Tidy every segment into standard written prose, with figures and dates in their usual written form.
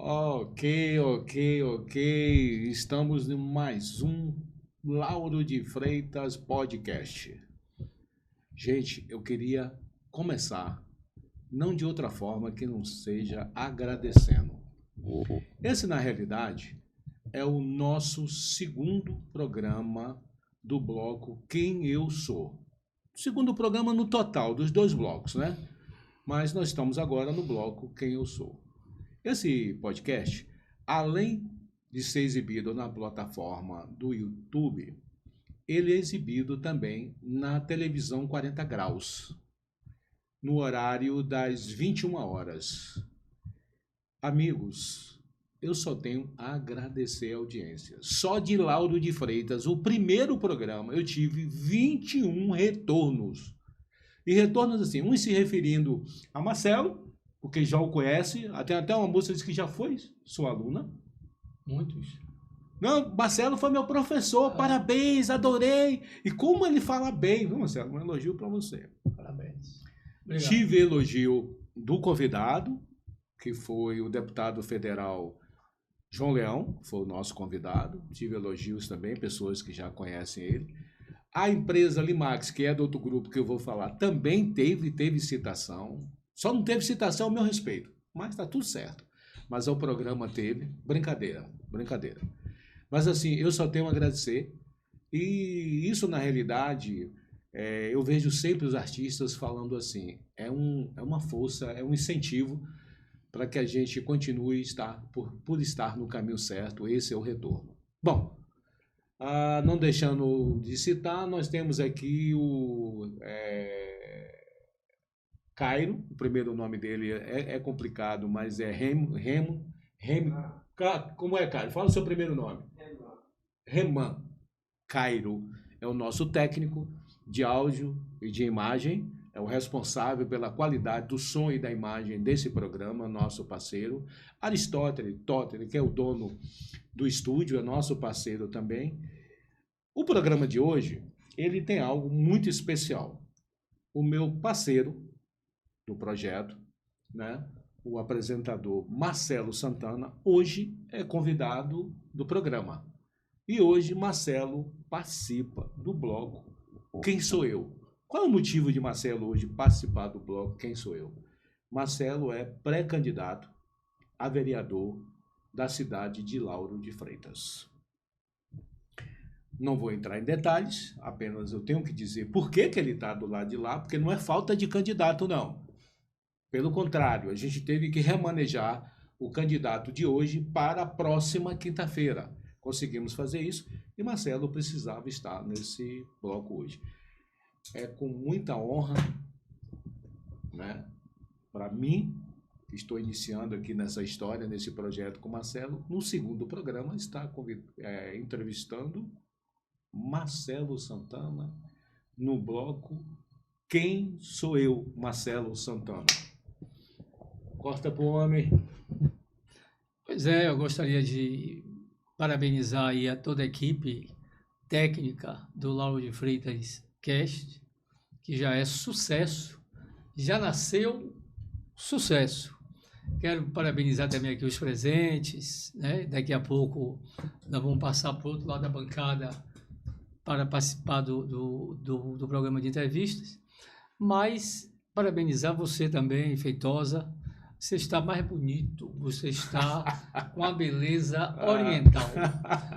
Ok. Estamos em mais um Lauro de Freitas Podcast. Gente, eu queria começar, não de outra forma que não seja agradecendo. Esse, na realidade, é o nosso segundo programa do bloco Quem Eu Sou. Segundo programa no total dos dois blocos, né? Mas nós estamos agora no bloco Quem Eu Sou. Esse podcast, além de ser exibido na plataforma do YouTube, ele é exibido também na televisão 40 graus, no horário das 21 horas. Amigos, eu só tenho a agradecer a audiência. Só de Lauro de Freitas, o primeiro programa, eu tive 21 retornos. E retornos assim, uns se referindo a Marcelo, porque já o conhece, até uma moça disse que já foi sua aluna. Muitos. Não, Marcelo foi meu professor, parabéns, adorei. E como ele fala bem, viu, Marcelo? Um elogio para você. Parabéns. Obrigado. Tive elogio do convidado, que foi o deputado federal João Leão, foi o nosso convidado. Tive elogios também, pessoas que já conhecem ele. A empresa Limax, que é do outro grupo que eu vou falar, também teve citação. Só não teve citação ao meu respeito, mas está tudo certo. Mas o programa teve. Brincadeira. Mas assim, eu só tenho a agradecer. E isso, na realidade, eu vejo sempre os artistas falando assim, é uma força, é um incentivo para que a gente continue por estar no caminho certo. Esse é o retorno. Bom, não deixando de citar, nós temos aqui o Cairo, o primeiro nome dele é complicado, mas é Remo. Como é, Cairo? Fala o seu primeiro nome. Reman. Cairo é o nosso técnico de áudio e de imagem, é o responsável pela qualidade do som e da imagem desse programa, nosso parceiro. Aristóteles, que é o dono do estúdio, é nosso parceiro também. O programa de hoje, ele tem algo muito especial. O meu parceiro do projeto, né, o apresentador Marcelo Santana, hoje é convidado do programa. E hoje Marcelo participa do bloco Quem Sou Eu? Qual é o motivo de Marcelo hoje participar do bloco Quem Sou Eu? Marcelo é pré-candidato a vereador da cidade de Lauro de Freitas. Não vou entrar em detalhes, apenas eu tenho que dizer por que ele está do lado de lá, porque não é falta de candidato, não. Pelo contrário, a gente teve que remanejar o candidato de hoje para a próxima quinta-feira. Conseguimos fazer isso e Marcelo precisava estar nesse bloco hoje. É com muita honra, né, para mim, que estou iniciando aqui nessa história, nesse projeto com Marcelo, no segundo programa, está entrevistando Marcelo Santana no bloco Quem Sou Eu, Marcelo Santana. Corta pro homem. Pois é, eu gostaria de parabenizar aí a toda a equipe técnica do Lauro de Freitas Cast, que já é sucesso, já nasceu sucesso. Quero parabenizar também aqui os presentes, né? Daqui a pouco nós vamos passar para o outro lado da bancada para participar do programa de entrevistas, mas parabenizar você também, Feitosa. Você está mais bonito, você está com a beleza oriental.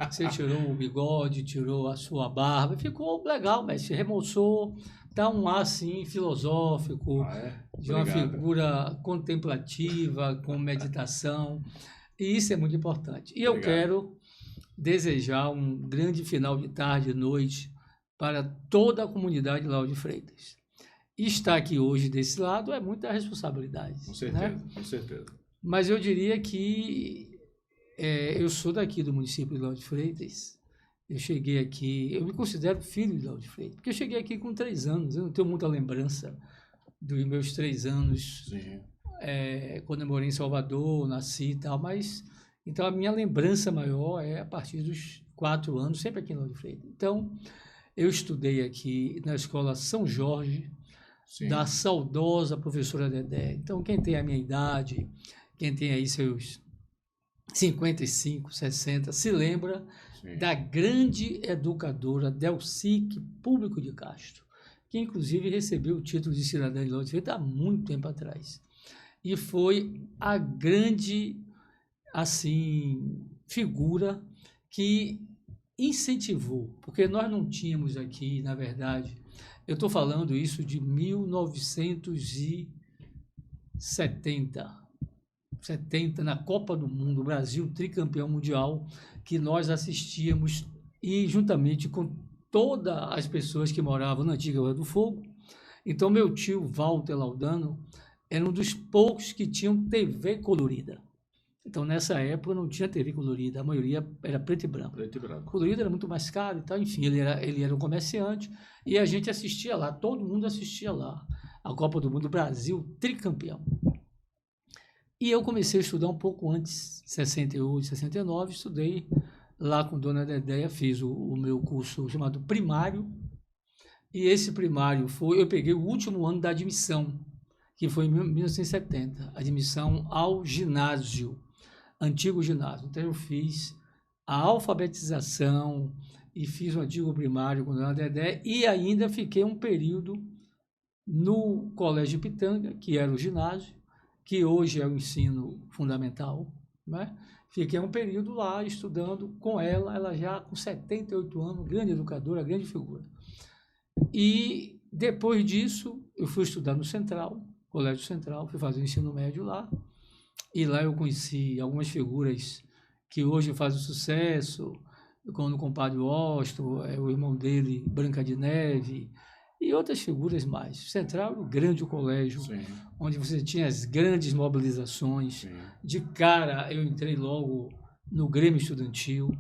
Você tirou o bigode, tirou a sua barba, ficou legal, mas se remoçou, dá um ar assim filosófico, de uma figura contemplativa, com meditação, e isso é muito importante. E eu quero desejar um grande final de tarde e noite para toda a comunidade Lauro de Freitas. E estar aqui hoje desse lado é muita responsabilidade. Com certeza, né? Com certeza. Mas eu diria que eu sou daqui do município de Lauro de Freitas. Eu cheguei aqui, eu me considero filho de Lauro de Freitas, porque eu cheguei aqui com 3 anos, eu não tenho muita lembrança dos meus 3 anos, quando eu morei em Salvador, nasci e tal, mas então a minha lembrança maior é a partir dos 4 anos, sempre aqui em Lauro de Freitas. Então, eu estudei aqui na Escola São Jorge, da saudosa professora Dedé. Então, quem tem a minha idade, quem tem aí seus 55, 60, se lembra Sim. da grande educadora Delcique Público de Castro, que inclusive recebeu o título de cidadã de Lauro de Freitas há muito tempo atrás. E foi a grande, assim, figura que incentivou, porque nós não tínhamos aqui, na verdade, eu estou falando isso de 1970, na Copa do Mundo, o Brasil tricampeão mundial, que nós assistíamos e juntamente com todas as pessoas que moravam na antiga Rua do Fogo. Então, meu tio Walter Laudano era um dos poucos que tinham TV colorida. Então, nessa época, não tinha TV colorida, a maioria era preto e branco. Preto e branco. Colorido era muito mais caro e tal, enfim, ele era um comerciante e a gente assistia lá, todo mundo assistia lá, a Copa do Mundo, Brasil tricampeão. E eu comecei a estudar um pouco antes, 68, 69, estudei lá com Dona Dedéia, fiz o meu curso chamado primário, e esse primário eu peguei o último ano da admissão, que foi em 1970, admissão ao ginásio, antigo ginásio. Então eu fiz a alfabetização e fiz o antigo primário com Dona Dedé e ainda fiquei um período no Colégio Pitanga, que era o ginásio, que hoje é o ensino fundamental, né? Fiquei um período lá estudando com ela já com 78 anos, grande educadora, grande figura. E depois disso, eu fui estudar no Central, Colégio Central, fui fazer o ensino médio lá, e lá eu conheci algumas figuras que hoje fazem sucesso, como o compadre Osto, o irmão dele, Branca de Neve, e outras figuras mais. Central, o grande colégio, Sim. onde você tinha as grandes mobilizações. Sim. De cara, eu entrei logo no Grêmio Estudantil,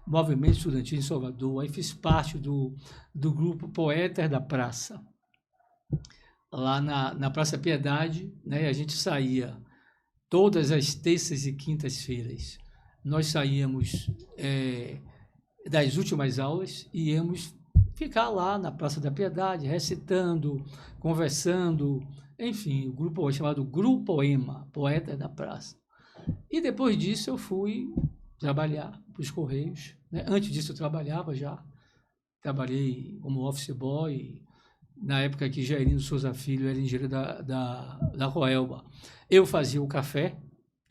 Movimento Estudantil em Salvador, aí fiz parte do grupo Poetas da Praça, lá na Praça Piedade, né? A gente saía todas as terças e quintas-feiras. Nós saíamos das últimas aulas e íamos ficar lá na Praça da Piedade, recitando, conversando, enfim, o grupo chamado Grupo Poema, Poeta da Praça. E depois disso eu fui trabalhar para os Correios, né? Antes disso eu trabalhava já, trabalhei como office boy, na época que Jairino Souza Filho era engenheiro da Roelba. Eu fazia o café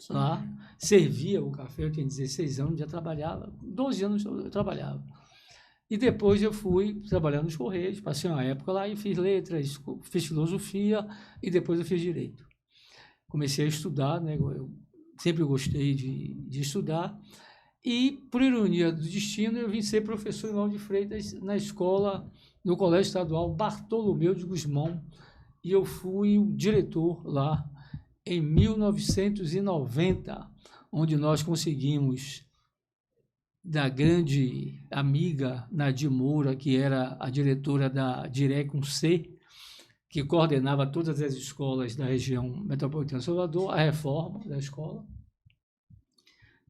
lá, servia o café, eu tinha 16 anos, já trabalhava, 12 anos eu trabalhava. E depois eu fui trabalhar nos Correios, passei uma época lá e fiz letras, fiz filosofia e depois eu fiz direito. Comecei a estudar, né? Eu sempre gostei de estudar e, por ironia do destino, eu vim ser professor em Lauro de Freitas na escola, no Colégio Estadual Bartolomeu de Gusmão, e eu fui o diretor lá em 1990, onde nós conseguimos da grande amiga Nadir Moura, que era a diretora da Direcum C, que coordenava todas as escolas da região metropolitana de Salvador, a reforma da escola.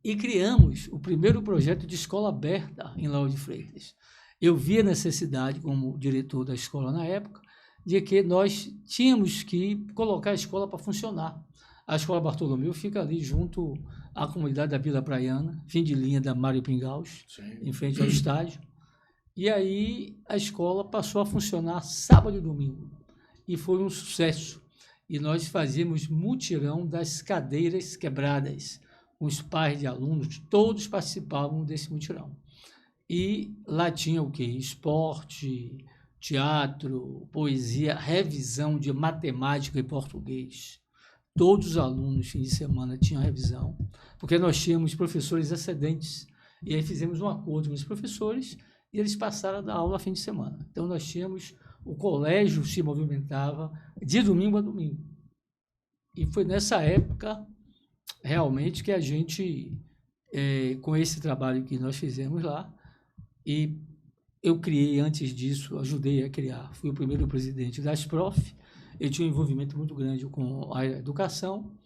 E criamos o primeiro projeto de escola aberta em Lauro de Freitas. Eu vi a necessidade, como diretor da escola na época, de que nós tínhamos que colocar a escola para funcionar. A Escola Bartolomeu fica ali junto à comunidade da Vila Praiana, fim de linha da Mário Pingaus, em frente ao estádio. E aí a escola passou a funcionar sábado e domingo. E foi um sucesso. E nós fazíamos mutirão das cadeiras quebradas. Os pais de alunos, todos participavam desse mutirão. E lá tinha o quê? Esporte, teatro, poesia, revisão de matemática e português. Todos os alunos, fim de semana, tinham revisão, porque nós tínhamos professores excedentes, e aí fizemos um acordo com os professores, e eles passaram a dar aula fim de semana. Então, nós tínhamos, o colégio se movimentava de domingo a domingo. E foi nessa época, realmente, que a gente, com esse trabalho que nós fizemos lá, e eu criei, antes disso, ajudei a criar, fui o primeiro presidente da ASPROF, eu tinha um envolvimento muito grande com a educação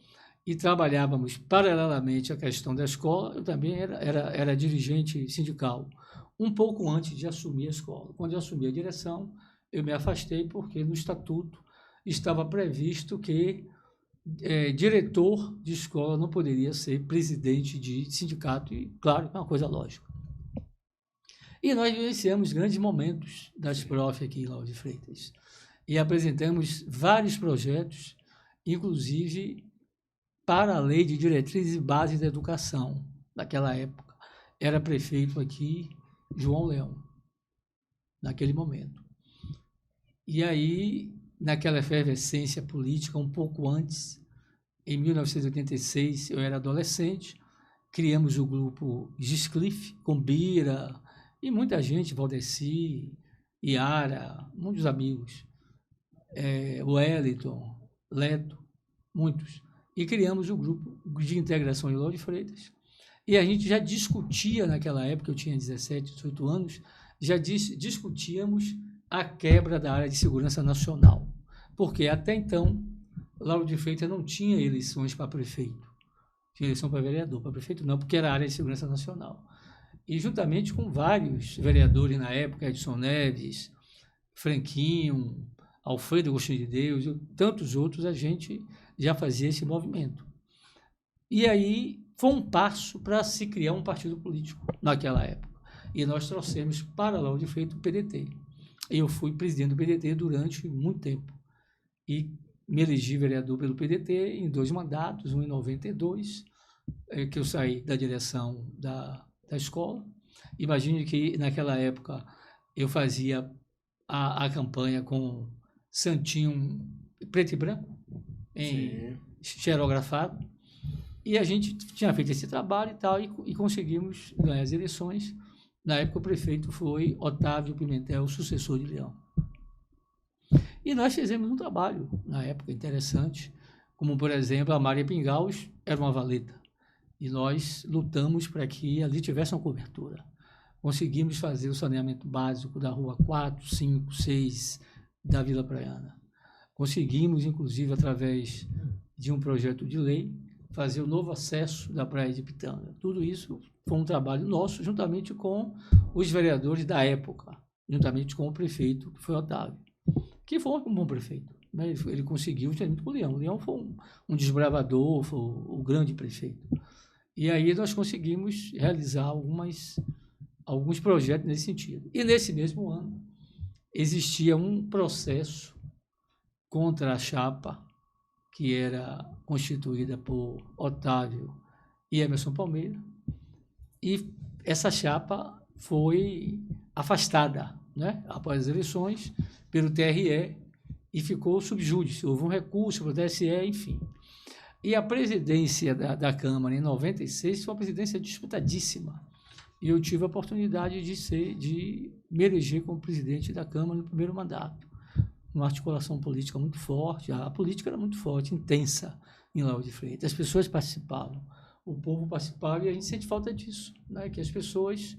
e trabalhávamos paralelamente a questão da escola. Eu também era dirigente sindical, um pouco antes de assumir a escola. Quando eu assumi a direção, eu me afastei porque no estatuto estava previsto que diretor de escola não poderia ser presidente de sindicato, e claro, é uma coisa lógica. E nós vivenciamos grandes momentos das prof aqui em Lauro de Freitas e apresentamos vários projetos, inclusive para a Lei de Diretrizes e Bases da Educação. Naquela época, era prefeito aqui João Leão, naquele momento. E aí, naquela efervescência política, um pouco antes, em 1986, eu era adolescente, criamos o grupo Giscliff, com Bira e muita gente, Valdeci, Iara, muitos amigos, Wellington, Leto, muitos. E criamos o grupo de integração de Lauro de Freitas. E a gente já discutia naquela época, eu tinha 17, 18 anos, já discutíamos a quebra da área de segurança nacional. Porque até então, Lauro de Freitas não tinha eleições para prefeito. Tinha eleição para vereador, para prefeito não, porque era a área de segurança nacional. E juntamente com vários vereadores na época, Edson Neves, Franquinho, Alfredo Agostinho de Deus e tantos outros, a gente já fazia esse movimento. E aí foi um passo para se criar um partido político naquela época. E nós trouxemos para Lauro de Freitas o PDT. Eu fui presidente do PDT durante muito tempo. E me elegi vereador pelo PDT em 2 mandatos, um em 92, que eu saí da direção da escola. Imagine que naquela época eu fazia a campanha com santinho preto e branco, em xerografado, e a gente tinha feito esse trabalho e tal, e conseguimos ganhar as eleições. Na época o prefeito foi Otávio Pimentel, sucessor de Leão. E nós fizemos um trabalho, na época, interessante, como, por exemplo, a Maria Pingaus era uma valeta, e nós lutamos para que ali tivesse uma cobertura. Conseguimos fazer o saneamento básico da rua 4, 5, 6 da Vila Praiana. Conseguimos, inclusive, através de um projeto de lei, fazer o novo acesso da Praia de Pitanga. Tudo isso foi um trabalho nosso, juntamente com os vereadores da época, juntamente com o prefeito, que foi Otávio, que foi um bom prefeito. Ele conseguiu, justamente com o Leão. O Leão foi um desbravador, foi o grande prefeito. E aí nós conseguimos realizar alguns projetos nesse sentido. E nesse mesmo ano, existia um processo contra a chapa, que era constituída por Otávio e Emerson Palmeira, e essa chapa foi afastada, né, após as eleições, pelo TRE, e ficou sub júdice. Houve um recurso para o TSE, enfim. E a presidência da Câmara, em 96, foi uma presidência disputadíssima. E eu tive a oportunidade de me eleger como presidente da Câmara no primeiro mandato. Uma articulação política muito forte, a política era muito forte, intensa em Lauro de Freitas. As pessoas participavam, o povo participava, e a gente sente falta disso, né? Que as pessoas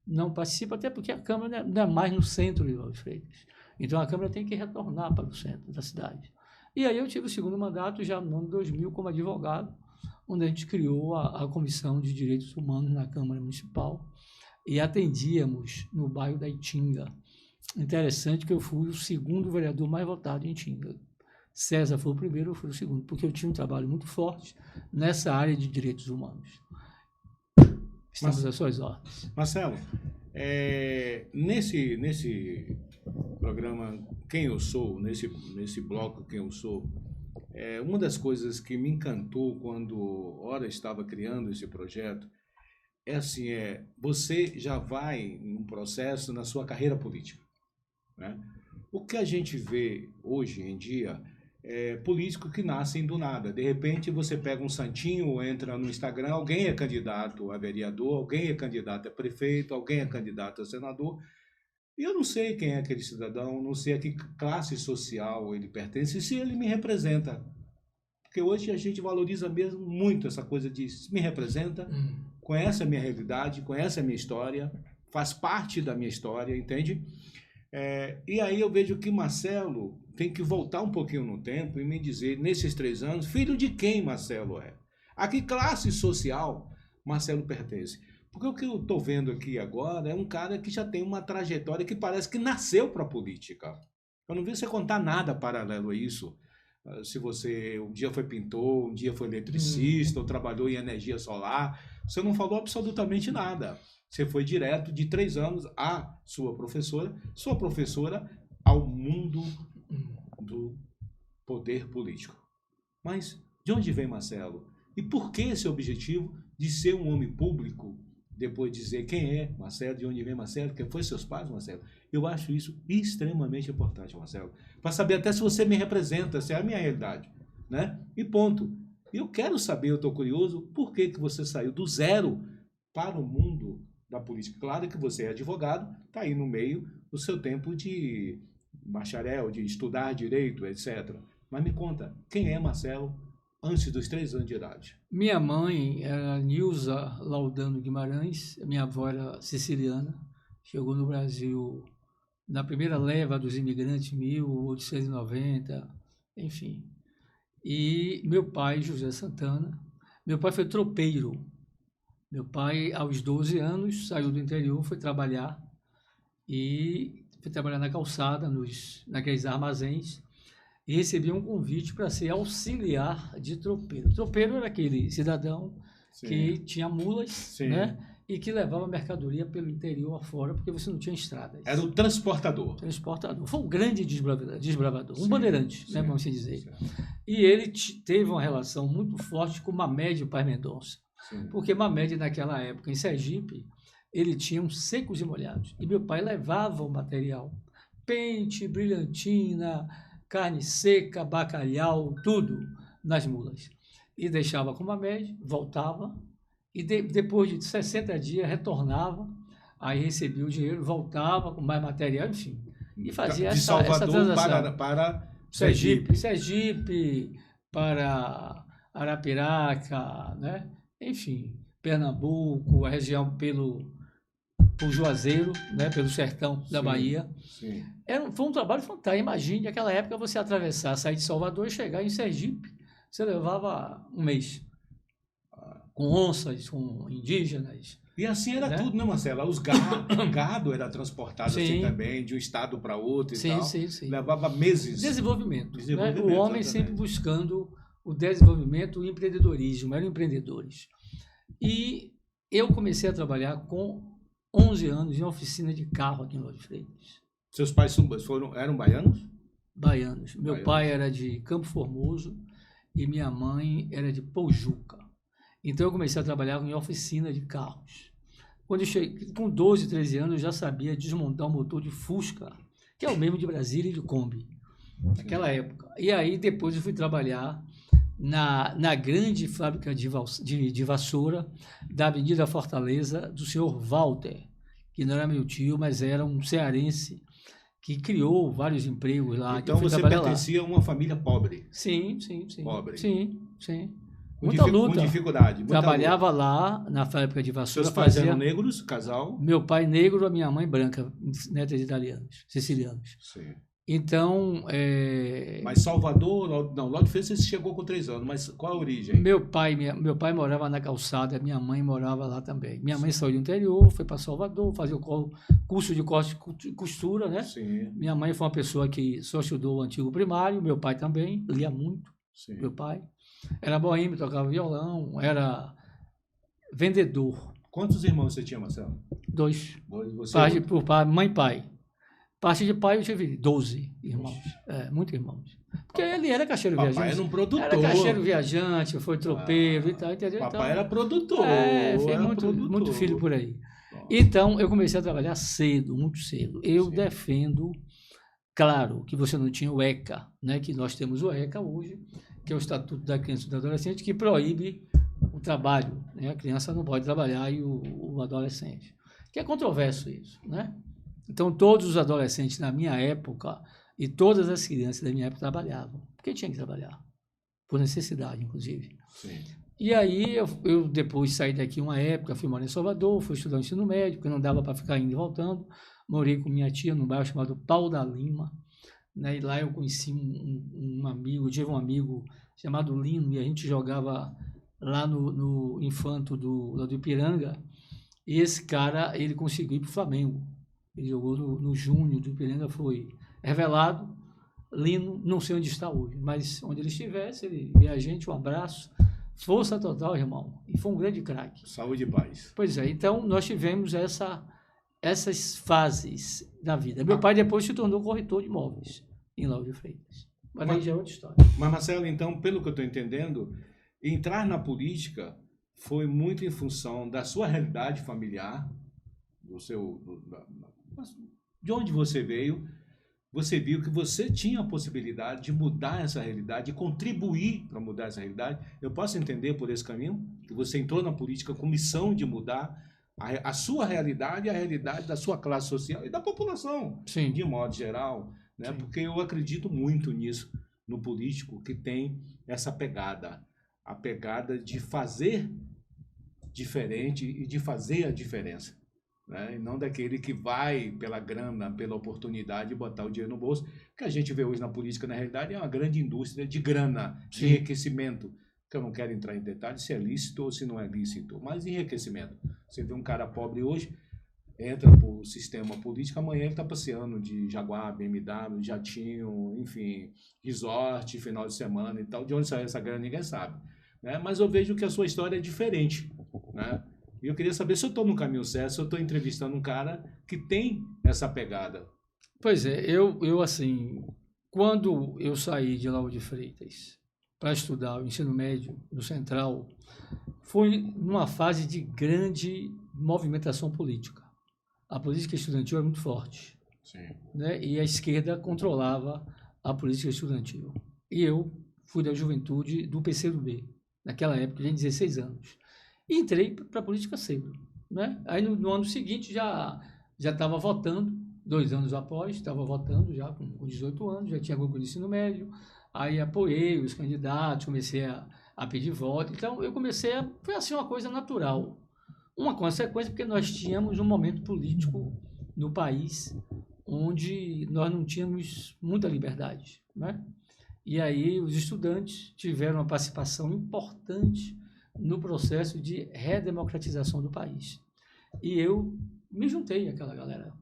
não participam, até porque a Câmara não é mais no centro de Lauro de Freitas. Então a Câmara tem que retornar para o centro da cidade. E aí eu tive o segundo mandato, já no ano 2000, como advogado, onde a gente criou a Comissão de Direitos Humanos na Câmara Municipal e atendíamos no bairro da Itinga. Interessante que eu fui o segundo vereador mais votado em Itinga. César foi o primeiro, eu fui o segundo, porque eu tinha um trabalho muito forte nessa área de direitos humanos. Estamos às suas ordens. Marcelo, nesse programa Quem Eu Sou, nesse bloco Quem Eu Sou, uma das coisas que me encantou quando ora estava criando esse projeto você já vai num processo na sua carreira política, né? O que a gente vê hoje em dia é políticos que nascem do nada. De repente você pega um santinho, entra no Instagram, alguém é candidato a vereador, alguém é candidato a prefeito, alguém é candidato a senador, e eu não sei quem é aquele cidadão, não sei a que classe social ele pertence e se ele me representa. Porque hoje a gente valoriza mesmo muito essa coisa de me representa, conhece a minha realidade, conhece a minha história, faz parte da minha história, entende? E aí eu vejo que Marcelo tem que voltar um pouquinho no tempo e me dizer, nesses 3 anos, filho de quem Marcelo é? A que classe social Marcelo pertence? Porque o que eu estou vendo aqui agora é um cara que já tem uma trajetória que parece que nasceu para a política. Eu não vi você contar nada paralelo a isso. se você um dia foi pintor, um dia foi eletricista, ou trabalhou em energia solar. Você não falou absolutamente nada. Você foi direto de 3 anos à sua professora ao mundo do poder político. Mas de onde vem Marcelo? E por que esse objetivo de ser um homem público, depois dizer quem é Marcelo, de onde vem Marcelo, quem foi seus pais, Marcelo? Eu acho isso extremamente importante, Marcelo, para saber até se você me representa, se é a minha realidade, né? E ponto. Eu quero saber, eu estou curioso, por que você saiu do zero para o mundo da política. Claro que você é advogado, está aí no meio do seu tempo de bacharel, de estudar direito, etc. Mas me conta, quem é Marcelo antes dos 3 anos de idade? Minha mãe era Nilza Laudano Guimarães, minha avó era siciliana, chegou no Brasil na primeira leva dos imigrantes, 1890, enfim. E meu pai, José Santana, meu pai foi tropeiro. Meu pai, aos 12 anos, saiu do interior, foi trabalhar na calçada, naqueles armazéns, e recebia um convite para ser auxiliar de tropeiro. Tropeiro era aquele cidadão que tinha mulas, né? E que levava mercadoria pelo interior afora, porque você não tinha estradas. Era o transportador. Transportador. Foi um grande desbravador, um bandeirante, né, vamos dizer. E ele teve uma relação muito forte com Mamed Paz Mendonça. Porque Mamed, naquela época, em Sergipe, ele tinha uns secos e molhados. E meu pai levava o material. Pente, brilhantina, carne seca, bacalhau, tudo nas mulas. E deixava com Mamed, voltava, e depois de 60 dias retornava, aí recebia o dinheiro, voltava com mais material, enfim. E fazia de Salvador transação. para Sergipe, para Arapiraca, né? Enfim, Pernambuco, a região por Juazeiro, né? Pelo sertão da Bahia. Foi um trabalho fantástico. Imagine, naquela época, você atravessar, sair de Salvador e chegar em Sergipe, você levava um mês. Com onças, com indígenas. E assim era, né? Tudo, né, Marcelo? Gado era transportado assim também, de um estado para outro e tal. Sim. Levava meses. Desenvolvimento. Né? O homem sempre buscando o desenvolvimento e o empreendedorismo, eram empreendedores. E eu comecei a trabalhar com 11 anos em oficina de carro aqui em Lauro de Freitas. Seus pais eram baianos? Baianos. Meu pai era de Campo Formoso e minha mãe era de Pojuca. Então eu comecei a trabalhar em oficina de carros. Quando eu cheguei, com 12, 13 anos, eu já sabia desmontar um motor de Fusca, que é o mesmo de Brasília e de Kombi, naquela época. E aí depois eu fui trabalhar na grande fábrica de vassoura da Avenida Fortaleza, do senhor Walter, que não era meu tio, mas era um cearense que criou vários empregos lá. Então você pertencia a uma família pobre? Sim. Pobre? Sim. Muita luta. Com dificuldade. Trabalhava lá na fábrica de vassoura. Seus pais eram negros, casal? Meu pai negro, a minha mãe branca, neta de italianos, sicilianos. Sim. Então... Mas Salvador, Lauro de Freitas você chegou com 3 anos, mas qual a origem? Meu pai morava na calçada, minha mãe morava lá também. Minha mãe saiu do interior, foi para Salvador, fazer o curso de corte e costura, né? Sim. Minha mãe foi uma pessoa que só estudou o antigo primário, meu pai também, lia muito. Sim. Meu pai era boêmio, tocava violão, era vendedor. Quantos irmãos você tinha, Marcelo? 2. Você... Por mãe e pai. Parte de pai eu tive 12 irmãos, muitos irmãos. Porque ele era caixeiro viajante. Papai era um produtor. Era caixeiro viajante, foi tropeiro e tal, entendeu? Papai era produtor. Fez muito filho por aí. Então, eu comecei a trabalhar cedo, muito cedo. Eu defendo, claro, que você não tinha o ECA, né? Que nós temos o ECA hoje, que é o Estatuto da Criança e do Adolescente, que proíbe o trabalho. Né? A criança não pode trabalhar e o adolescente. Que é controverso isso, né? Então, todos os adolescentes na minha época e todas as crianças da minha época trabalhavam. Porque tinha que trabalhar. Por necessidade, inclusive. Sim. E aí, eu depois saí daqui uma época, fui morar em Salvador, fui estudar ensino médio, porque não dava para ficar indo e voltando. Morei com minha tia num bairro chamado Pau da Lima. Né? E lá eu conheci um amigo, tive um amigo chamado Lino, e a gente jogava lá no Infanto do Ipiranga. E esse cara, ele conseguiu ir para o Flamengo. Ele jogou no Júnior do Ipiranga, foi revelado, Lino, não sei onde está hoje, mas onde ele estivesse, ele vê a gente, um abraço, força total, irmão. E foi um grande craque. Saúde e paz. Pois é, então nós tivemos essas fases da vida. Meu pai depois se tornou corretor de imóveis em Lauro de Freitas. Mas aí já é outra história. Mas, Marcelo, então, pelo que eu estou entendendo, entrar na política foi muito em função da sua realidade familiar, de onde você veio. Você viu que você tinha a possibilidade de mudar essa realidade, de contribuir para mudar essa realidade. Eu posso entender por esse caminho que você entrou na política com missão de mudar a sua realidade e a realidade da sua classe social e da população, Sim. de modo geral, né? Sim. Porque eu acredito muito nisso, no político que tem essa pegada, a pegada de fazer diferente e de fazer a diferença. Né? E não daquele que vai pela grana, pela oportunidade, botar o dinheiro no bolso. O que a gente vê hoje na política, na realidade, é uma grande indústria de grana, de enriquecimento. Que eu não quero entrar em detalhes se é lícito ou se não é lícito, mas enriquecimento. Você vê um cara pobre hoje, entra para o sistema político, amanhã ele está passeando de Jaguar, BMW, jatinho, enfim, resort, final de semana e tal. De onde sai essa grana, ninguém sabe. Né? Mas eu vejo que a sua história é diferente, né? E eu queria saber se eu estou no caminho certo, se eu estou entrevistando um cara que tem essa pegada. Pois é, eu assim, quando eu saí de Lauro de Freitas para estudar o ensino médio no Central, foi numa fase de grande movimentação política. A política estudantil era muito forte. Sim. Né? E a esquerda controlava a política estudantil. E eu fui da juventude do PCdoB, naquela época, eu tinha 16 anos. E entrei para a política cedo. Né? Aí no ano seguinte já estava votando, 2 anos após, estava votando já com 18 anos, já tinha grupo de ensino médio, aí apoiei os candidatos, comecei a pedir voto. Então eu foi assim uma coisa natural. Uma consequência porque nós tínhamos um momento político no país onde nós não tínhamos muita liberdade. Né? E aí os estudantes tiveram uma participação importante no processo de redemocratização do país. E eu me juntei àquela galera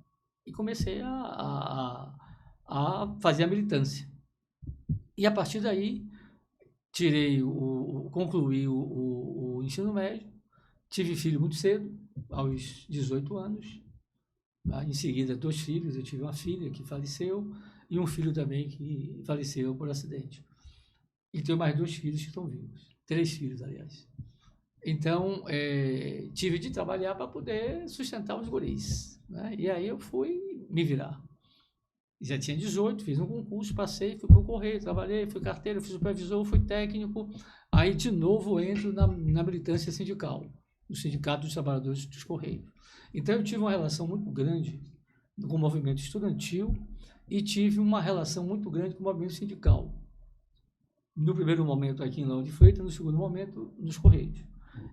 e comecei a fazer a militância. E a partir daí, concluí o ensino médio, tive filho muito cedo, aos 18 anos. Em seguida, 2 filhos, eu tive uma filha que faleceu e um filho também que faleceu por acidente. E tenho mais 2 filhos que estão vivos. 3 filhos, aliás. Então, tive de trabalhar para poder sustentar os guris. Né? E aí eu fui me virar. Já tinha 18, fiz um concurso, passei, fui para o Correio, trabalhei, fui carteiro, fui supervisor, fui técnico. Aí, de novo, entro na militância sindical, no Sindicato dos Trabalhadores dos Correios. Então, eu tive uma relação muito grande com o movimento estudantil e tive uma relação muito grande com o movimento sindical. No primeiro momento aqui em Lauro de Freitas, no segundo momento nos Correios.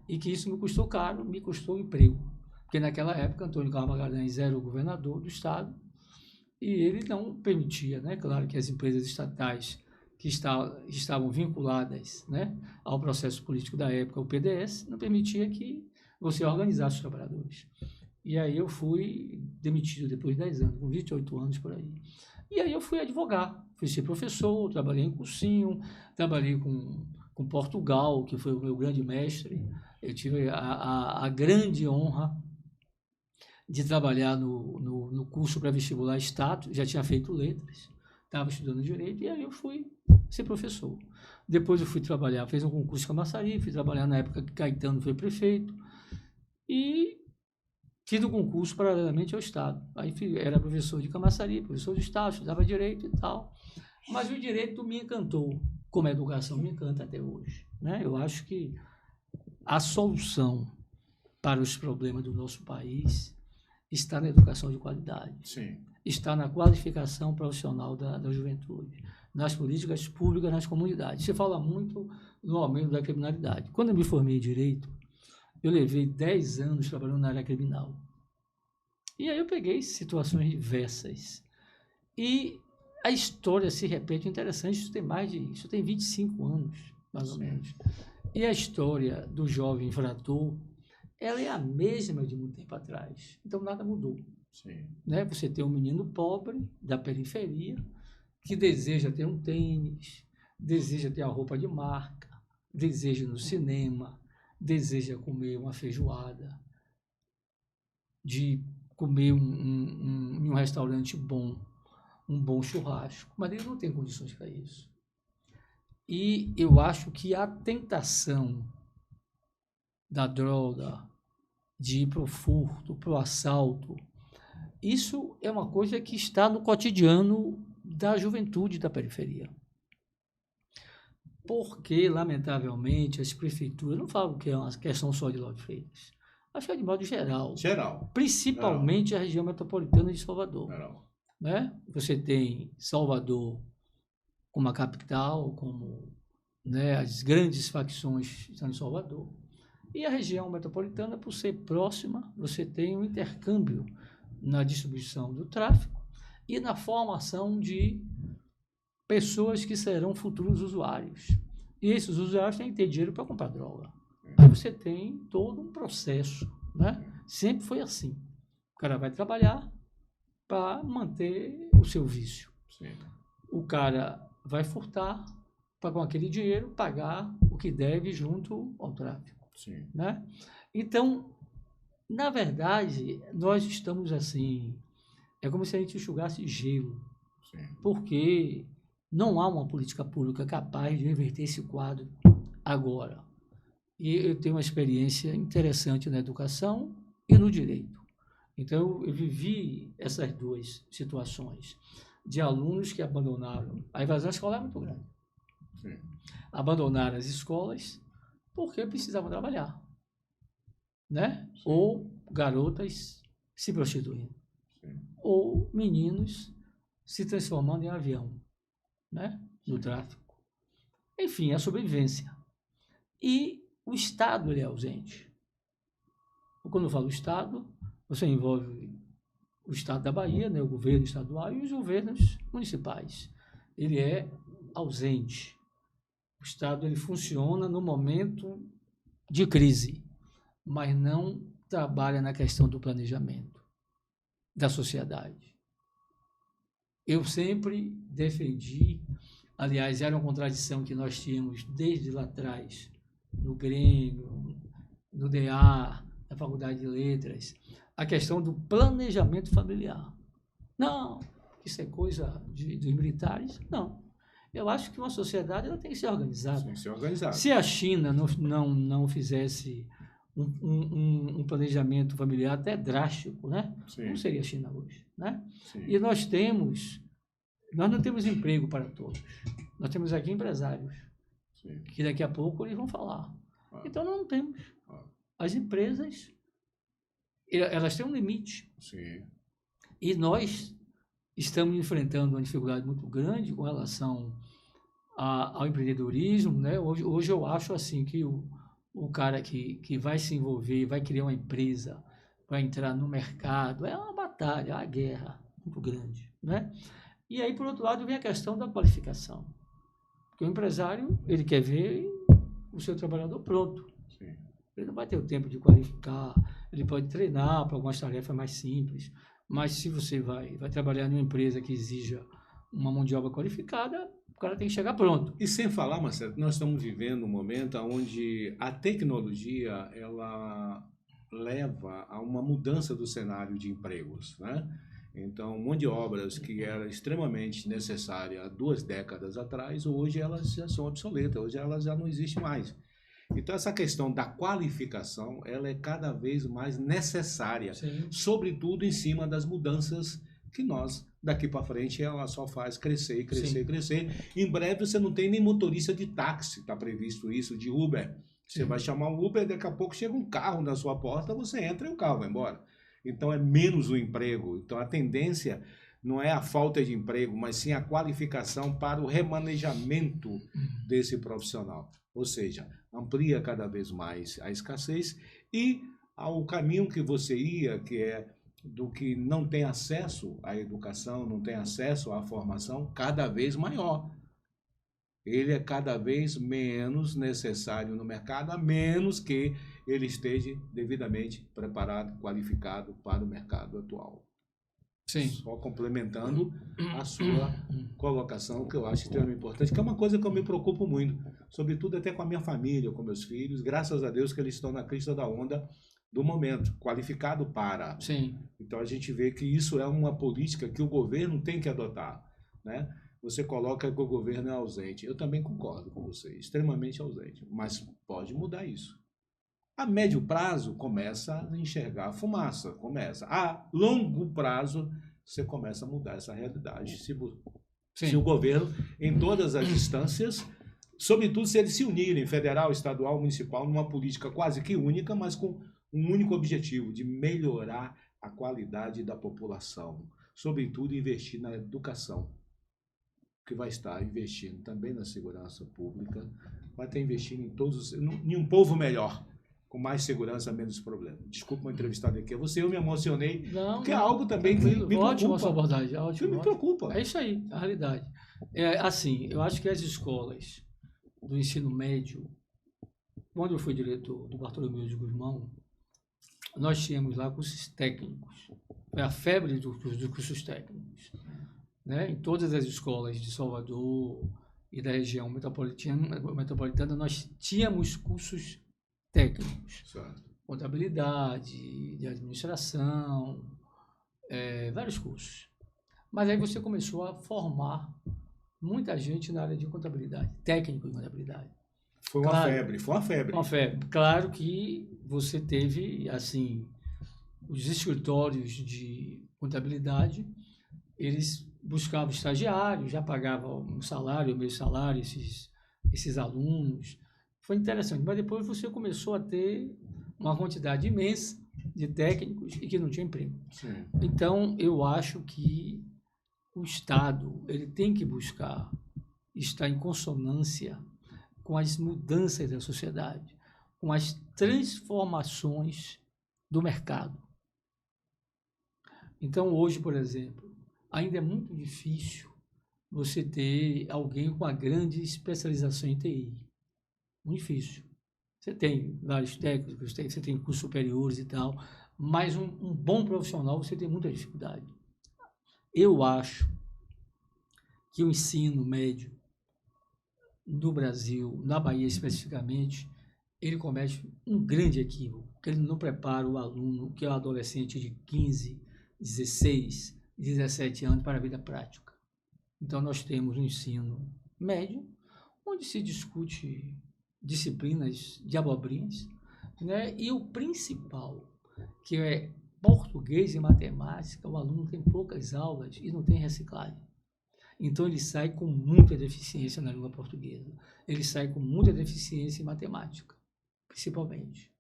E que isso me custou caro, me custou emprego. Porque naquela época, Antônio Carlos Magalhães era o governador do estado e ele não permitia, né? Claro que as empresas estatais que estavam vinculadas, né, ao processo político da época, o PDS, não permitia que você organizasse os trabalhadores. E aí eu fui demitido depois de 10 anos, com 28 anos por aí. E aí eu fui advogar, fui ser professor, trabalhei em cursinho, trabalhei com Portugal, que foi o meu grande mestre. Eu tive a grande honra de trabalhar no curso pré-vestibular Status, já tinha feito letras, estava estudando direito, e aí eu fui ser professor. Depois eu fui trabalhar, fiz um concurso em Camaçari, fui trabalhar na época que Caetano foi prefeito, e fiz um concurso paralelamente ao Estado. Aí era professor de Camaçari, professor de Estado, estudava direito e tal. Mas o direito me encantou, como a educação me encanta até hoje. Né? Eu acho que a solução para os problemas do nosso país está na educação de qualidade. Sim. Está na qualificação profissional da juventude, nas políticas públicas, nas comunidades. Se fala muito no aumento da criminalidade. Quando eu me formei em Direito, eu levei 10 anos trabalhando na área criminal. E aí eu peguei situações diversas. E a história se repete, interessante, isso tem 25 anos, mais ou menos. E a história do jovem infrator, ela é a mesma de muito tempo atrás. Então, nada mudou. Sim. Né? Você tem um menino pobre, da periferia, que deseja ter um tênis, deseja ter a roupa de marca, deseja ir no cinema, deseja comer uma feijoada, de comer em um restaurante bom, um bom churrasco, mas ele não tem condições para isso. E eu acho que a tentação da droga, de ir para o furto, para o assalto, isso é uma coisa que está no cotidiano da juventude da periferia. Porque, lamentavelmente, as prefeituras, não falo que é uma questão só de Lauro de Freitas, acho que é de modo geral. Geral. Principalmente a região metropolitana de Salvador. Geral. Né? Você tem Salvador como a capital, como, né, as grandes facções estão em Salvador. E a região metropolitana, por ser próxima, você tem um intercâmbio na distribuição do tráfego e na formação de pessoas que serão futuros usuários. E esses usuários têm que ter dinheiro para comprar droga. Aí você tem todo um processo, né? Sempre foi assim. O cara vai trabalhar para manter o seu vício. Sim. O cara vai furtar para com aquele dinheiro pagar o que deve junto ao tráfico. Sim. Né? Então, na verdade, nós estamos assim, é como se a gente enxugasse gelo, Sim. porque não há uma política pública capaz de reverter esse quadro agora. E eu tenho uma experiência interessante na educação e no direito. Então, eu vivi essas duas situações de alunos que abandonaram. A evasão escolar é muito grande. Sim. Abandonaram as escolas porque precisavam trabalhar, né? Sim. Ou garotas se prostituindo, Sim. ou meninos se transformando em avião, né? No tráfico. Enfim, a sobrevivência. E o Estado, ele é ausente. Quando eu falo Estado, você envolve o Estado da Bahia, né? O governo estadual e os governos municipais. Ele é ausente. O Estado ele funciona no momento de crise, mas não trabalha na questão do planejamento da sociedade. Eu sempre defendi, aliás, era uma contradição que nós tínhamos desde lá atrás, no Grêmio, no DA, na Faculdade de Letras, a questão do planejamento familiar. Não, isso é coisa dos militares? Não. Eu acho que uma sociedade ela tem que ser organizada. Tem que ser organizada. Se a China não fizesse um planejamento familiar até drástico, né? Sim. Não seria a China hoje, né? Sim. E nós não temos emprego para todos. Nós temos aqui empresários, Sim. que daqui a pouco eles vão falar. Então, nós não temos. As empresas, elas têm um limite. Sim. E nós estamos enfrentando uma dificuldade muito grande com relação ao empreendedorismo, né? Hoje eu acho assim que o cara que vai se envolver, vai criar uma empresa, vai entrar no mercado, é uma batalha, é uma guerra muito grande, né? E aí, por outro lado, vem a questão da qualificação. Porque o empresário, ele quer ver o seu trabalhador pronto. Sim. Ele não vai ter o tempo de qualificar, ele pode treinar para algumas tarefas mais simples, mas se você vai trabalhar numa empresa que exija uma mão de obra qualificada, o cara tem que chegar pronto. E sem falar, Marcelo, que nós estamos vivendo um momento onde a tecnologia ela leva a uma mudança do cenário de empregos, né? Então, mão de obras que era extremamente necessária há 2 décadas atrás, hoje elas já são obsoletas, hoje elas já não existem mais. Então, essa questão da qualificação, ela é cada vez mais necessária, Sim. sobretudo em cima das mudanças que nós, daqui para frente, ela só faz crescer, crescer, Sim. crescer. Em breve, você não tem nem motorista de táxi, está previsto isso, de Uber. Você vai chamar um Uber, daqui a pouco chega um carro na sua porta, você entra e o carro vai embora. Então, é menos o emprego. Então, a tendência não é a falta de emprego, mas sim a qualificação para o remanejamento desse profissional. Ou seja, amplia cada vez mais a escassez e ao caminho que você ia, que é do que não tem acesso à educação, não tem acesso à formação, cada vez maior. Ele é cada vez menos necessário no mercado, a menos que ele esteja devidamente preparado, qualificado para o mercado atual. Sim. Só complementando a sua colocação que eu acho extremamente importante, que é uma coisa que eu me preocupo muito, sobretudo até com a minha família, com meus filhos, graças a Deus que eles estão na crista da onda do momento, qualificado para. Sim. Então a gente vê que isso é uma política que o governo tem que adotar, né? Você coloca que o governo é ausente. Eu também concordo com você, extremamente ausente, mas pode mudar isso. A médio prazo começa a enxergar a fumaça, começa. A longo prazo você começa a mudar essa realidade. Se o governo, em todas as instâncias, sobretudo se eles se unirem, federal, estadual, municipal, numa política quase que única, mas com um único objetivo, de melhorar a qualidade da população, sobretudo investir na educação, que vai estar investindo também na segurança pública, vai estar investindo em todos, em um povo melhor, com mais segurança, menos problema. Desculpa uma entrevistada aqui a você, eu me emocionei, porque é algo também que me preocupa. Ótima a sua abordagem, ótimo. Que me preocupa. É isso aí, a realidade. Assim, eu acho que as escolas do ensino médio, quando eu fui diretor do Bartolomeu de Guzmão, nós tínhamos lá cursos técnicos. Foi a febre dos cursos técnicos. Né? Em todas as escolas de Salvador e da região metropolitana, nós tínhamos cursos técnicos. Certo. Contabilidade, de administração, vários cursos. Mas aí você começou a formar muita gente na área de contabilidade, técnico em contabilidade. Foi uma febre, foi uma febre. Uma febre. Claro que você teve, assim, os escritórios de contabilidade, eles buscavam estagiários, já pagavam um salário, meio salário, esses alunos. Foi interessante, mas depois você começou a ter uma quantidade imensa de técnicos e que não tinha emprego. Sim. Então, eu acho que o Estado ele tem que buscar estar em consonância com as mudanças da sociedade, com as transformações do mercado. Então, hoje, por exemplo, ainda é muito difícil você ter alguém com uma grande especialização em TI. Muito difícil. Você tem vários técnicos, você tem cursos superiores e tal, mas um bom profissional você tem muita dificuldade. Eu acho que o ensino médio no Brasil, na Bahia especificamente, ele comete um grande equívoco, que ele não prepara o aluno, que é um adolescente de 15, 16, 17 anos para a vida prática. Então, nós temos um ensino médio, onde se discute disciplinas de abobrinhas, né? E o principal, que é português e matemática, o aluno tem poucas aulas e não tem reciclagem. Então, ele sai com muita deficiência na língua portuguesa. Ele sai com muita deficiência em matemática, principalmente.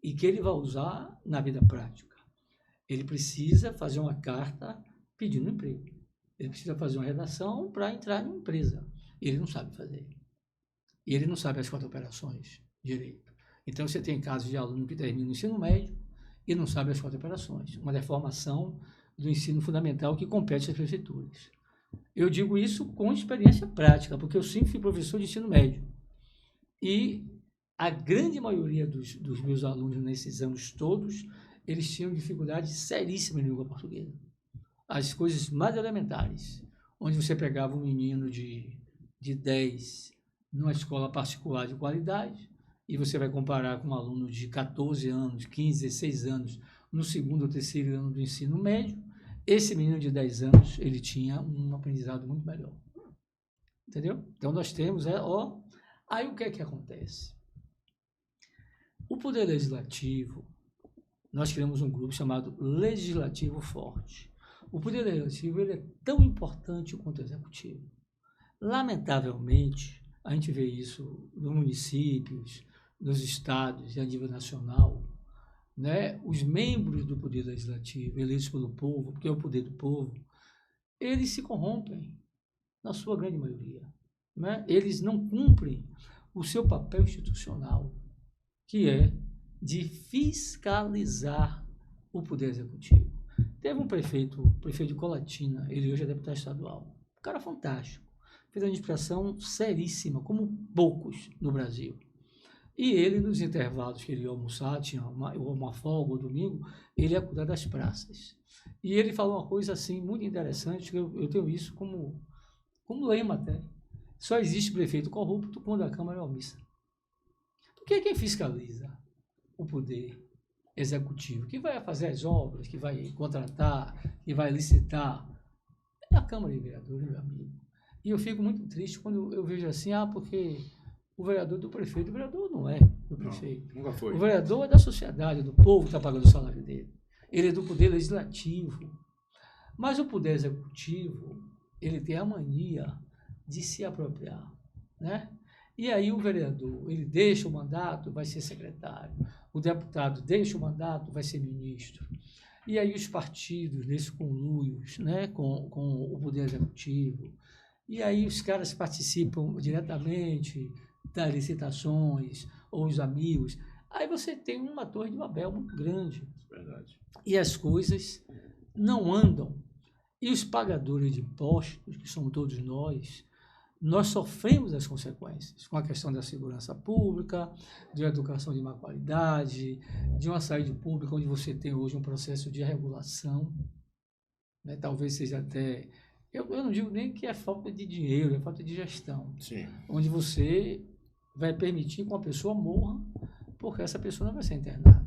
E que ele vai usar na vida prática. Ele precisa fazer uma carta pedindo emprego. Ele precisa fazer uma redação para entrar em uma empresa. Ele não sabe fazer. E ele não sabe as 4 operações direito. Então, você tem casos de aluno que termina o ensino médio e não sabe as 4 operações. Uma deformação do ensino fundamental que compete às prefeituras. Eu digo isso com experiência prática, porque eu sempre fui professor de ensino médio. E a grande maioria dos meus alunos nesses anos todos, eles tinham dificuldade seríssima em língua portuguesa. As coisas mais elementares, onde você pegava um menino de 10 numa escola particular de qualidade, e você vai comparar com um aluno de 14 anos, 15, 16 anos, no segundo ou terceiro ano do ensino médio, esse menino de 10 anos, ele tinha um aprendizado muito melhor. Entendeu? Então, nós temos, aí o que é que acontece? O Poder Legislativo, nós criamos um grupo chamado Legislativo Forte. O Poder Legislativo, ele é tão importante quanto o Executivo. Lamentavelmente, a gente vê isso nos municípios, nos estados e a nível nacional, né? Os membros do Poder Legislativo, eleitos pelo povo, porque é o poder do povo, eles se corrompem, na sua grande maioria. Né? Eles não cumprem o seu papel institucional, que é de fiscalizar o Poder Executivo. Teve um prefeito, o prefeito de Colatina, ele hoje é deputado estadual, um cara fantástico, fez uma administração seríssima, como poucos no Brasil. E ele, nos intervalos que ele ia almoçar, tinha uma folga ou domingo, ele ia cuidar das praças. E ele falou uma coisa assim muito interessante, que eu tenho isso como como lema até, só existe prefeito corrupto quando a Câmara é omissa. Porque quem fiscaliza o poder executivo, que vai fazer as obras, que vai contratar, que vai licitar, é a Câmara de Vereadores, meu amigo. E eu fico muito triste quando eu vejo assim, porque o vereador é do prefeito. O vereador não é do prefeito. Não, nunca foi. O vereador é da sociedade, do povo que está pagando o salário dele. Ele é do poder legislativo. Mas o poder executivo, ele tem a mania de se apropriar, né? E aí o vereador, ele deixa o mandato, vai ser secretário. O deputado deixa o mandato, vai ser ministro. E aí os partidos, nesses conluios, né, com o poder executivo, e aí os caras participam diretamente das licitações, ou os amigos. Aí você tem uma torre de Babel muito grande. Verdade. E as coisas não andam. E os pagadores de impostos, que somos todos nós sofremos as consequências com a questão da segurança pública, de uma educação de má qualidade, de uma saúde pública onde você tem hoje um processo de regulação, né? Talvez seja até... Eu não digo nem que é falta de dinheiro, é falta de gestão. Sim. Onde você vai permitir que uma pessoa morra porque essa pessoa não vai ser internada.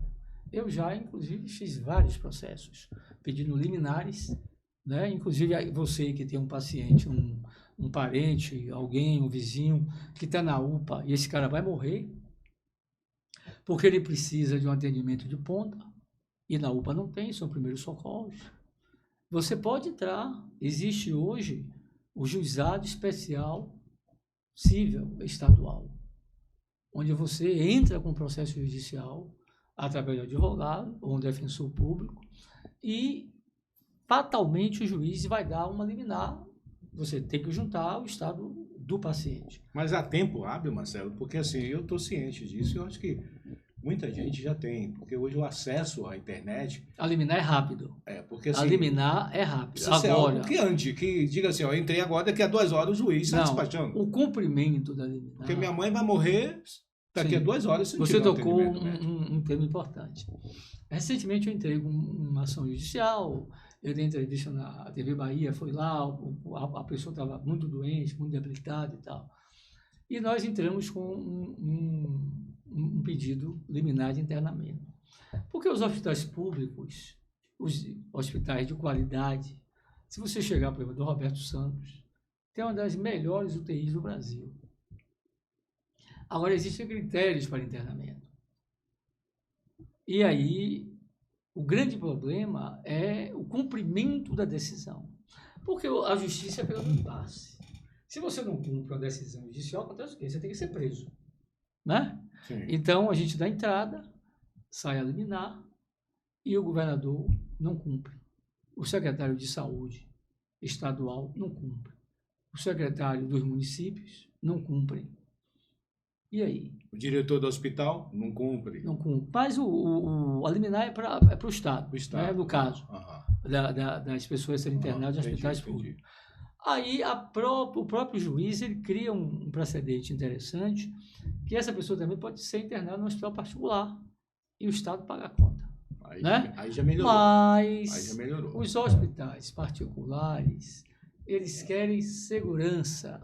Eu já, inclusive, fiz vários processos pedindo liminares, né? Inclusive você que tem um paciente, um parente, alguém, um vizinho que está na UPA e esse cara vai morrer porque ele precisa de um atendimento de ponta e na UPA não tem, são primeiros socorros. Você pode entrar, existe hoje o juizado especial civil estadual, onde você entra com processo judicial através do advogado ou um defensor público e fatalmente o juiz vai dar uma liminar. Você tem que juntar o estado do paciente. Mas há tempo hábil, Marcelo, porque assim, eu estou ciente disso e eu acho que muita gente já tem, porque hoje o acesso à internet... A liminar é rápido. Porque assim... A liminar é rápido. Precisa ser algo que ande, que diga assim, eu entrei agora, daqui a 2 horas o juiz está despachando. O cumprimento da liminar... Porque minha mãe vai morrer daqui a 2 horas. Se você tocou um tema importante. Recentemente eu entrei com uma ação judicial, eu dei entrevista na TV Bahia, foi lá, a pessoa estava muito doente, muito debilitada e tal. E nós entramos com um pedido liminar de internamento. Porque os hospitais públicos, os hospitais de qualidade, se você chegar, por exemplo, do Roberto Santos, tem uma das melhores UTIs do Brasil. Agora, existem critérios para internamento. E aí, o grande problema é o cumprimento da decisão. Porque a justiça é pelo impasse. Se você não cumpre uma decisão judicial, acontece o quê? Você tem que ser preso, né? Sim. Então, a gente dá entrada, sai a liminar e o governador não cumpre. O secretário de saúde estadual não cumpre. O secretário dos municípios não cumpre. E aí? O diretor do hospital não cumpre. Não cumpre. Mas a liminar é para o Estado, né? No caso, das pessoas serem internadas em hospitais públicos. Aí o próprio juiz ele cria um precedente interessante, que essa pessoa também pode ser internada no hospital particular e o Estado paga a conta. Aí já melhorou. Mas os hospitais particulares, eles querem segurança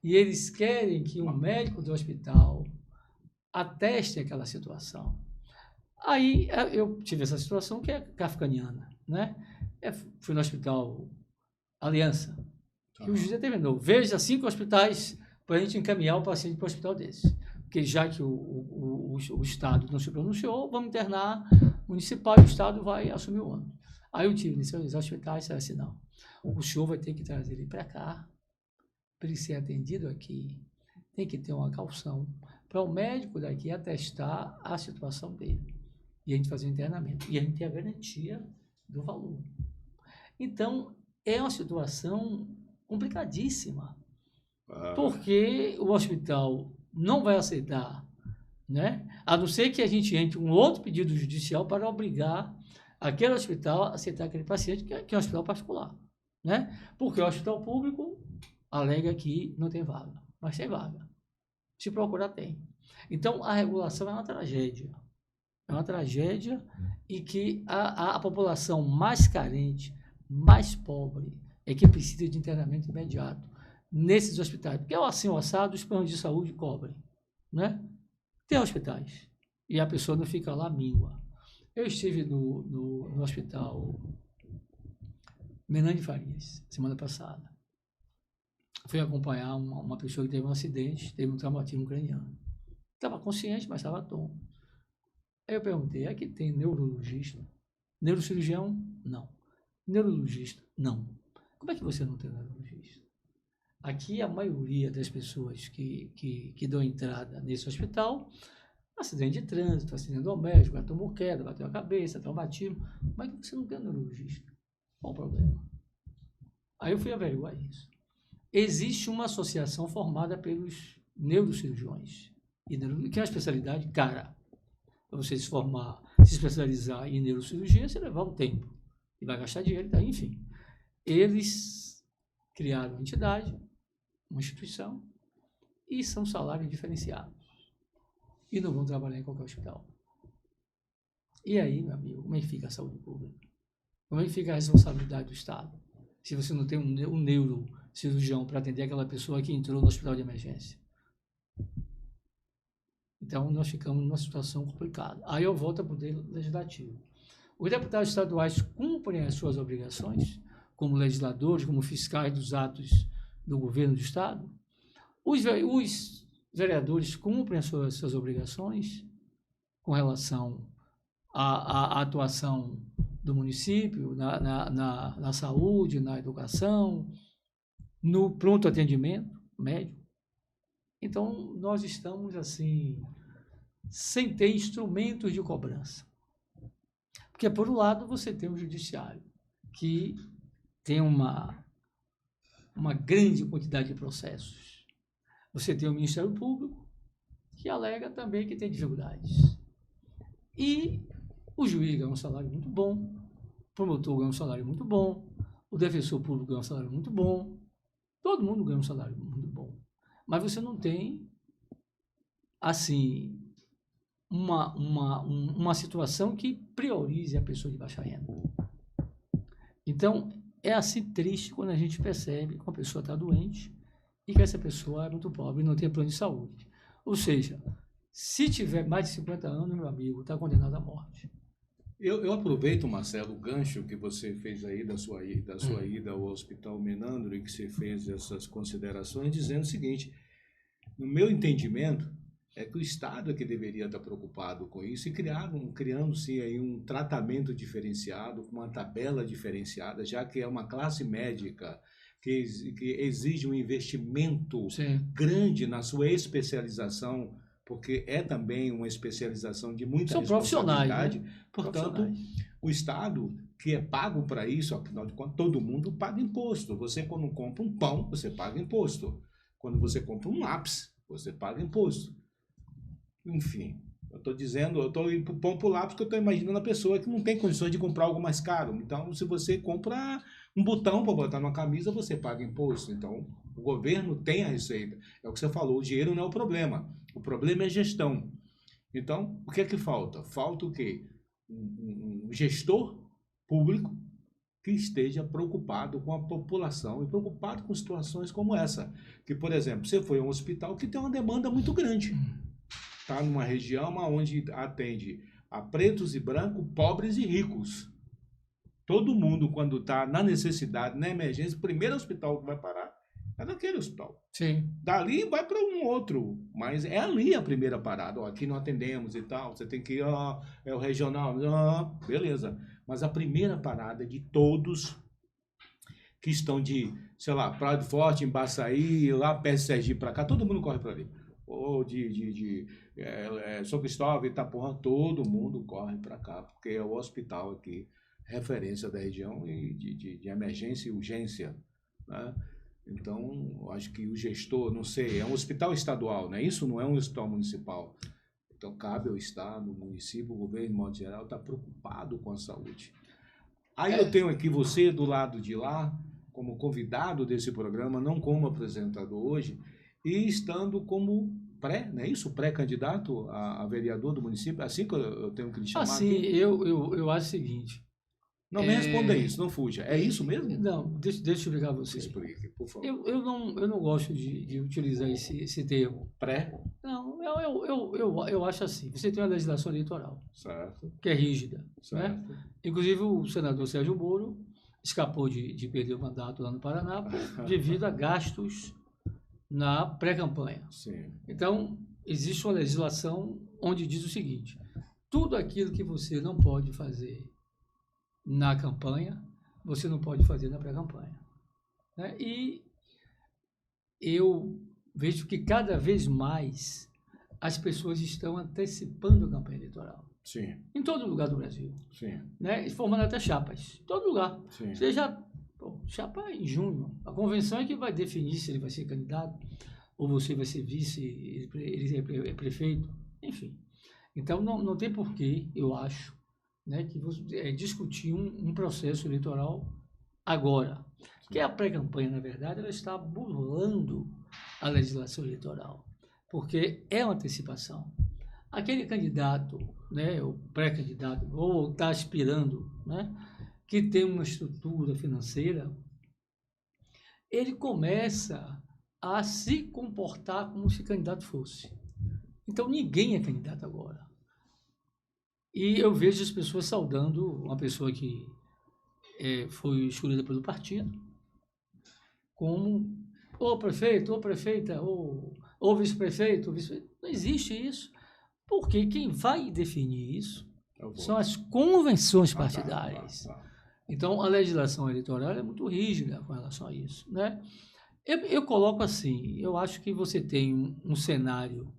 e eles querem que um médico do hospital ateste aquela situação. Aí eu tive essa situação que é kafkaniana, né? Fui no hospital Aliança, que o juiz determinou, veja 5 hospitais para a gente encaminhar o paciente para um hospital desse. Porque já que o Estado não se pronunciou, vamos internar municipal e o Estado vai assumir o ônibus. Aí eu tive nesses hospitais, assim, não, o senhor vai ter que trazer ele para cá, para ele ser atendido aqui, tem que ter uma caução para o médico daqui atestar a situação dele. E a gente fazer o internamento. E a gente tem a garantia do valor. Então, é uma situação complicadíssima, porque o hospital não vai aceitar, né? A não ser que a gente entre um outro pedido judicial para obrigar aquele hospital a aceitar aquele paciente, que é um hospital particular, né? Porque o hospital público alega que não tem vaga, mas tem vaga. Se procurar, tem. Então, a regulação é uma tragédia. É uma tragédia e que a população mais carente, mais pobre, é que precisa de internamento imediato. nesses hospitais. Porque assim, o assado, os planos de saúde cobrem, né? Tem hospitais. E a pessoa não fica lá míngua. Eu estive no hospital Menande Farias, semana passada. Fui acompanhar uma pessoa que teve um acidente, teve um traumatismo craniano. Estava consciente, mas estava tonto. Aí eu perguntei, aqui tem neurologista? Neurocirurgião? Não. Neurologista? Não. Como é que você não tem neurologista? Aqui a maioria das pessoas que dão entrada nesse hospital, acidente de trânsito, acidente doméstico, tomou queda, bateu a cabeça, traumatismo. Como é que você não tem neurologista? Qual o problema? Aí eu fui averiguar isso. Existe uma associação formada pelos neurocirurgiões, que é uma especialidade cara. Para você se formar, se especializar em neurocirurgia, você levar um tempo e vai gastar dinheiro, tá? Enfim. Eles criaram uma entidade, uma instituição, e são salários diferenciados. E não vão trabalhar em qualquer hospital. E aí, meu amigo, como é que fica a saúde pública? Como é que fica a responsabilidade do Estado? Se você não tem um neurocirurgião para atender aquela pessoa que entrou no hospital de emergência. Então, nós ficamos numa situação complicada. Aí eu volto ao poder legislativo. Os deputados estaduais cumprem as suas obrigações, como legisladores, como fiscais dos atos do governo do Estado. Os vereadores cumprem as suas obrigações com relação à atuação do município, na saúde, na educação, no pronto atendimento médico. Então, nós estamos, assim, sem ter instrumentos de cobrança. Porque, por um lado, você tem o judiciário, que tem uma grande quantidade de processos. Você tem o Ministério Público, que alega também que tem dificuldades. E o juiz ganha um salário muito bom, o promotor ganha um salário muito bom, o defensor público ganha um salário muito bom, todo mundo ganha um salário muito bom. Mas você não tem, assim, uma situação que priorize a pessoa de baixa renda. Então, é assim triste quando a gente percebe que uma pessoa está doente e que essa pessoa é muito pobre e não tem plano de saúde. Ou seja, se tiver mais de 50 anos, meu amigo, está condenado à morte. Eu aproveito, Marcelo, o gancho que você fez aí da sua ida ao Hospital Menandro e que você fez essas considerações, dizendo o seguinte: no meu entendimento, é que o Estado é que deveria estar preocupado com isso e criando-se aí um tratamento diferenciado, uma tabela diferenciada, já que é uma classe médica que exige um investimento grande na sua especialização, porque é também uma especialização de muita responsabilidade. Né? Portanto, o Estado, que é pago para isso, afinal de contas, todo mundo paga imposto. Você, quando compra um pão, você paga imposto. Quando você compra um lápis, você paga imposto. Enfim, eu estou indo para o pão para o lápis, porque eu estou imaginando a pessoa que não tem condições de comprar algo mais caro. Então, se você compra um botão para botar numa camisa, você paga imposto. Então, o governo tem a receita. É o que você falou, o dinheiro não é o problema. O problema é a gestão. Então, o que é que falta? Falta o quê? Um gestor público que esteja preocupado com a população e preocupado com situações como essa. Que, por exemplo, você foi a um hospital que tem uma demanda muito grande. Está numa região onde atende a pretos e brancos, pobres e ricos. Todo mundo, quando está na necessidade, na emergência, o primeiro hospital que vai parar é naquele hospital. Sim. Dali vai para um outro, mas é ali a primeira parada. Ó, aqui não atendemos e tal, você tem que ir, é o regional, beleza. Mas a primeira parada é de todos que estão de, sei lá, Praia do Forte, Embaçaí, lá perto de Sergipe para cá, todo mundo corre para ali. Ou São Cristóvão, Itaporã, todo mundo corre para cá, porque é o hospital aqui, referência da região e de emergência e urgência, né? Então, eu acho que o gestor, não sei, é um hospital estadual, né? Isso não é um hospital municipal. Então, cabe ao Estado, ao município, o governo, de modo geral, estar preocupado com a saúde. Aí eu tenho aqui você do lado de lá, como convidado desse programa, não como apresentador hoje, e estando como não é isso? Pré-candidato a vereador do município, assim que eu tenho que lhe chamar assim, aqui? eu acho o seguinte, Não me responda isso, não fuja. É isso mesmo? Não, deixa eu explicar a você. Explique, por favor. Eu não gosto de utilizar esse termo. Pré? Não, eu acho assim. Você tem uma legislação eleitoral, Certo. que é rígida. Certo. Né? Inclusive, o senador Sérgio Moro escapou de perder o mandato lá no Paraná devido a gastos na pré-campanha. Sim. Então, existe uma legislação onde diz o seguinte: tudo aquilo que você não pode fazer na campanha, você não pode fazer na pré-campanha. Né? E eu vejo que cada vez mais as pessoas estão antecipando a campanha eleitoral. Sim. Em todo lugar do Brasil. Sim. Né? Formando até chapas. Em todo lugar. Sim. Seja chapa em junho. A convenção é que vai definir se ele vai ser candidato ou você vai ser vice, ele é prefeito, enfim. Então, não tem porquê, eu acho, né, que discutir um processo eleitoral agora. Porque a pré-campanha, na verdade, ela está burlando a legislação eleitoral, porque é uma antecipação. Aquele candidato, né, o pré-candidato, ou está aspirando, né, que tem uma estrutura financeira, ele começa a se comportar como se candidato fosse. Então, ninguém é candidato agora. E eu vejo as pessoas saudando uma pessoa que foi escolhida pelo partido como ou prefeito, ou prefeita, ou vice-prefeito, não existe isso. Porque quem vai definir isso são as convenções partidárias. Então, a legislação eleitoral é muito rígida com relação a isso. Né? Eu coloco assim, eu acho que você tem um cenário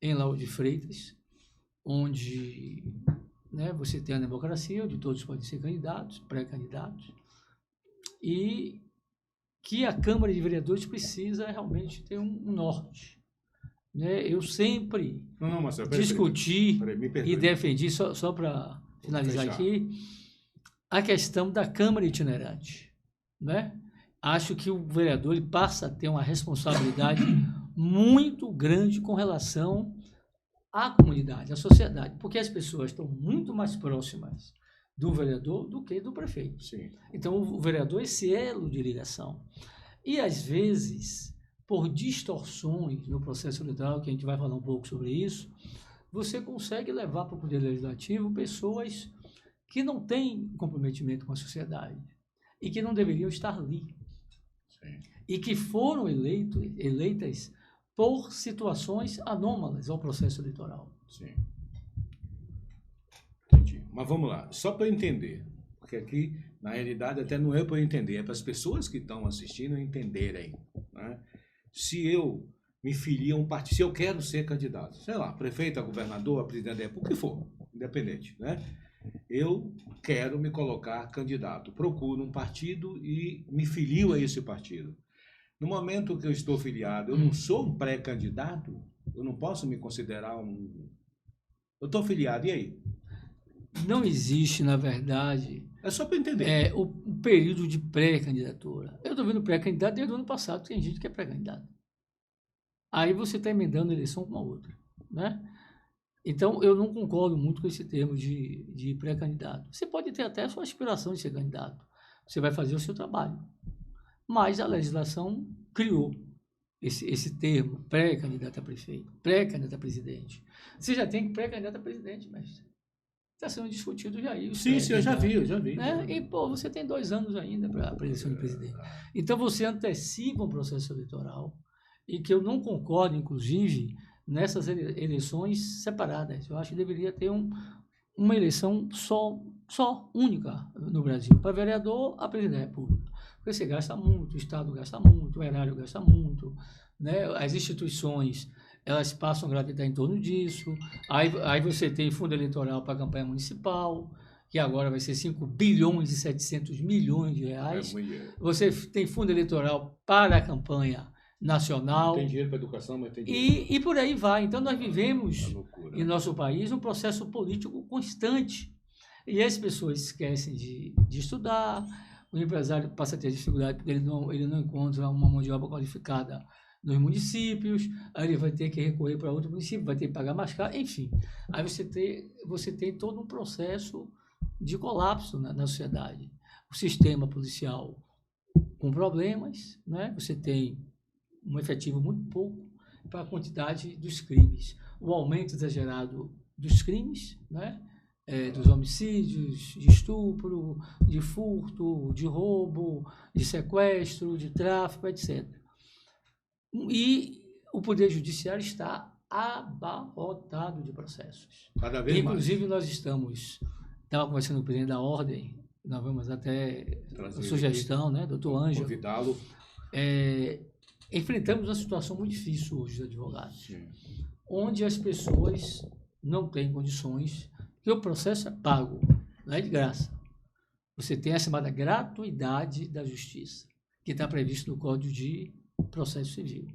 em Lauro de Freitas, onde, né, você tem a democracia, onde todos podem ser candidatos, pré-candidatos, e que a Câmara de Vereadores precisa realmente ter um norte. Né? Eu sempre discuti e defendi, só para finalizar aqui, a questão da Câmara itinerante. Né? Acho que o vereador ele passa a ter uma responsabilidade muito grande com relação à comunidade, à sociedade, porque as pessoas estão muito mais próximas do vereador do que do prefeito. Sim. Então, o vereador é esse elo de ligação. E, às vezes, por distorções no processo eleitoral, que a gente vai falar um pouco sobre isso, você consegue levar para o Poder Legislativo pessoas que não têm comprometimento com a sociedade e que não deveriam estar ali. Sim. E que foram eleitas por situações anômalas ao processo eleitoral. Sim. Entendi. Mas vamos lá, só para eu entender, porque aqui, na realidade, até não é para eu entender, é para as pessoas que estão assistindo entenderem. Né? Se eu me filio a um partido, se eu quero ser candidato, sei lá, prefeito, a governador, a presidente da República, o que for, independente, né? Eu quero me colocar candidato, procuro um partido e me filio a esse partido. No momento que eu estou filiado, eu não sou um pré-candidato? Eu não posso me considerar um... Eu estou filiado, e aí? Não existe, na verdade... É só para entender. O período de pré-candidatura. Eu estou vendo pré-candidato desde o ano passado, tem gente que é pré-candidato. Aí você está emendando a eleição com uma outra. Né? Então, eu não concordo muito com esse termo de pré-candidato. Você pode ter até a sua aspiração de ser candidato. Você vai fazer o seu trabalho. Mas a legislação criou esse termo, pré-candidato a prefeito, pré-candidato a presidente. Você já tem pré-candidato a presidente, mestre. Está sendo discutido já isso. Sim, eu já vi. Né? E, você tem 2 anos ainda para a eleição de presidente. Então, você antecipa um processo eleitoral e que eu não concordo, inclusive, nessas eleições separadas. Eu acho que deveria ter uma eleição só única no Brasil, para vereador a presidente da República. Porque você gasta muito, o Estado gasta muito, o erário gasta muito, né? As instituições, elas passam a gravitar em torno disso. Aí você tem fundo eleitoral para a campanha municipal, que agora vai ser 5 bilhões e 700 milhões de reais. Você tem fundo eleitoral para a campanha nacional. Não tem dinheiro para educação, mas tem dinheiro. E por aí vai. Então, nós vivemos em nosso país um processo político constante. E as pessoas esquecem de estudar, o empresário passa a ter dificuldade porque ele não encontra uma mão de obra qualificada nos municípios, aí ele vai ter que recorrer para outro município, vai ter que pagar mais caro, enfim. Aí você tem todo um processo de colapso na sociedade. O sistema policial com problemas, né? Você tem um efetivo muito pouco para a quantidade dos crimes. O aumento exagerado dos crimes, né? Dos homicídios, de estupro, de furto, de roubo, de sequestro, de tráfico, etc. E o Poder Judiciário está abarrotado de processos. Cada vez Inclusive, mais. nós estava conversando com o presidente da Ordem, nós vamos até a sugestão, né, doutor Ângelo. Convidá-lo. Enfrentamos uma situação muito difícil hoje dos advogados, Sim. onde as pessoas não têm condições, que o processo é pago, não é de graça. Você tem a chamada gratuidade da justiça, que está previsto no Código de Processo Civil.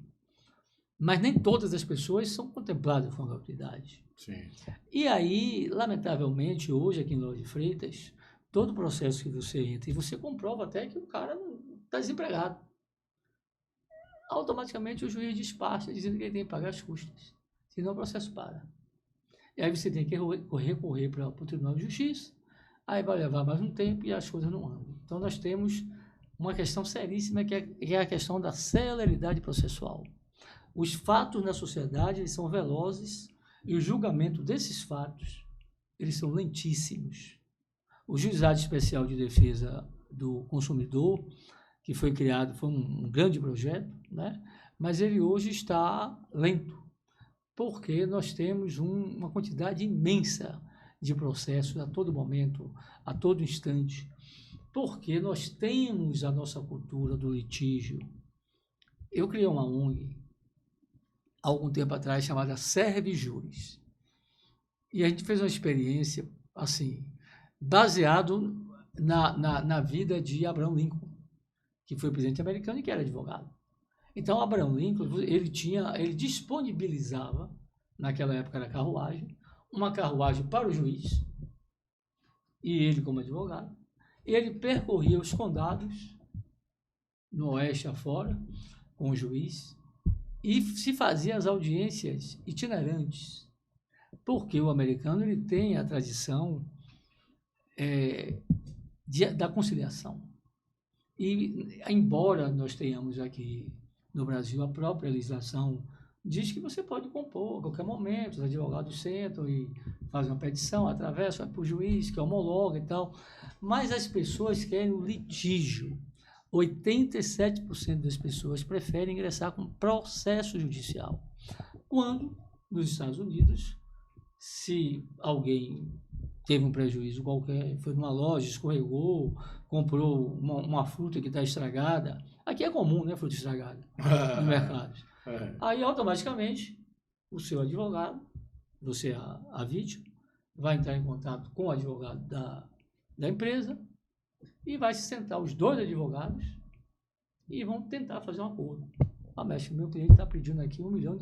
Mas nem todas as pessoas são contempladas com a gratuidade. Sim. E aí, lamentavelmente, hoje aqui em Lauro de Freitas, todo processo que você entra, e você comprova até que o cara está desempregado, automaticamente o juiz despacha dizendo que ele tem que pagar as custas, senão o processo para. E aí você tem que recorrer para o Tribunal de Justiça, aí vai levar mais um tempo e as coisas não andam. Então nós temos uma questão seríssima que é a questão da celeridade processual. Os fatos na sociedade eles são velozes e o julgamento desses fatos eles são lentíssimos. O Juizado Especial de Defesa do Consumidor, que foi criado, foi um grande projeto, né? Mas ele hoje está lento, porque nós temos uma quantidade imensa de processos a todo momento, a todo instante, porque nós temos a nossa cultura do litígio. Eu criei uma ONG, há algum tempo atrás, chamada Serve Juris, e a gente fez uma experiência, assim, baseado na vida de Abraham Lincoln, que foi presidente americano e que era advogado. Então, Abraham Lincoln, ele disponibilizava, naquela época era carruagem, uma carruagem para o juiz, e ele como advogado, ele percorria os condados, no oeste afora, com o juiz, e se fazia as audiências itinerantes, porque o americano ele tem a tradição da conciliação. E, embora nós tenhamos aqui no Brasil a própria legislação, diz que você pode compor a qualquer momento, os advogados sentam e fazem uma petição, atravessam para o juiz, que homologa e tal, mas as pessoas querem o litígio. 87% das pessoas preferem ingressar com processo judicial. Quando, nos Estados Unidos, se alguém teve um prejuízo qualquer, foi numa loja, escorregou, comprou uma fruta que está estragada. Aqui é comum, né, fruta estragada no mercado. Aí, automaticamente, o seu advogado, você, a vítima, vai entrar em contato com o advogado da empresa e vai se sentar os dois advogados e vão tentar fazer um acordo. Mestre, meu cliente está pedindo aqui $1 milhão.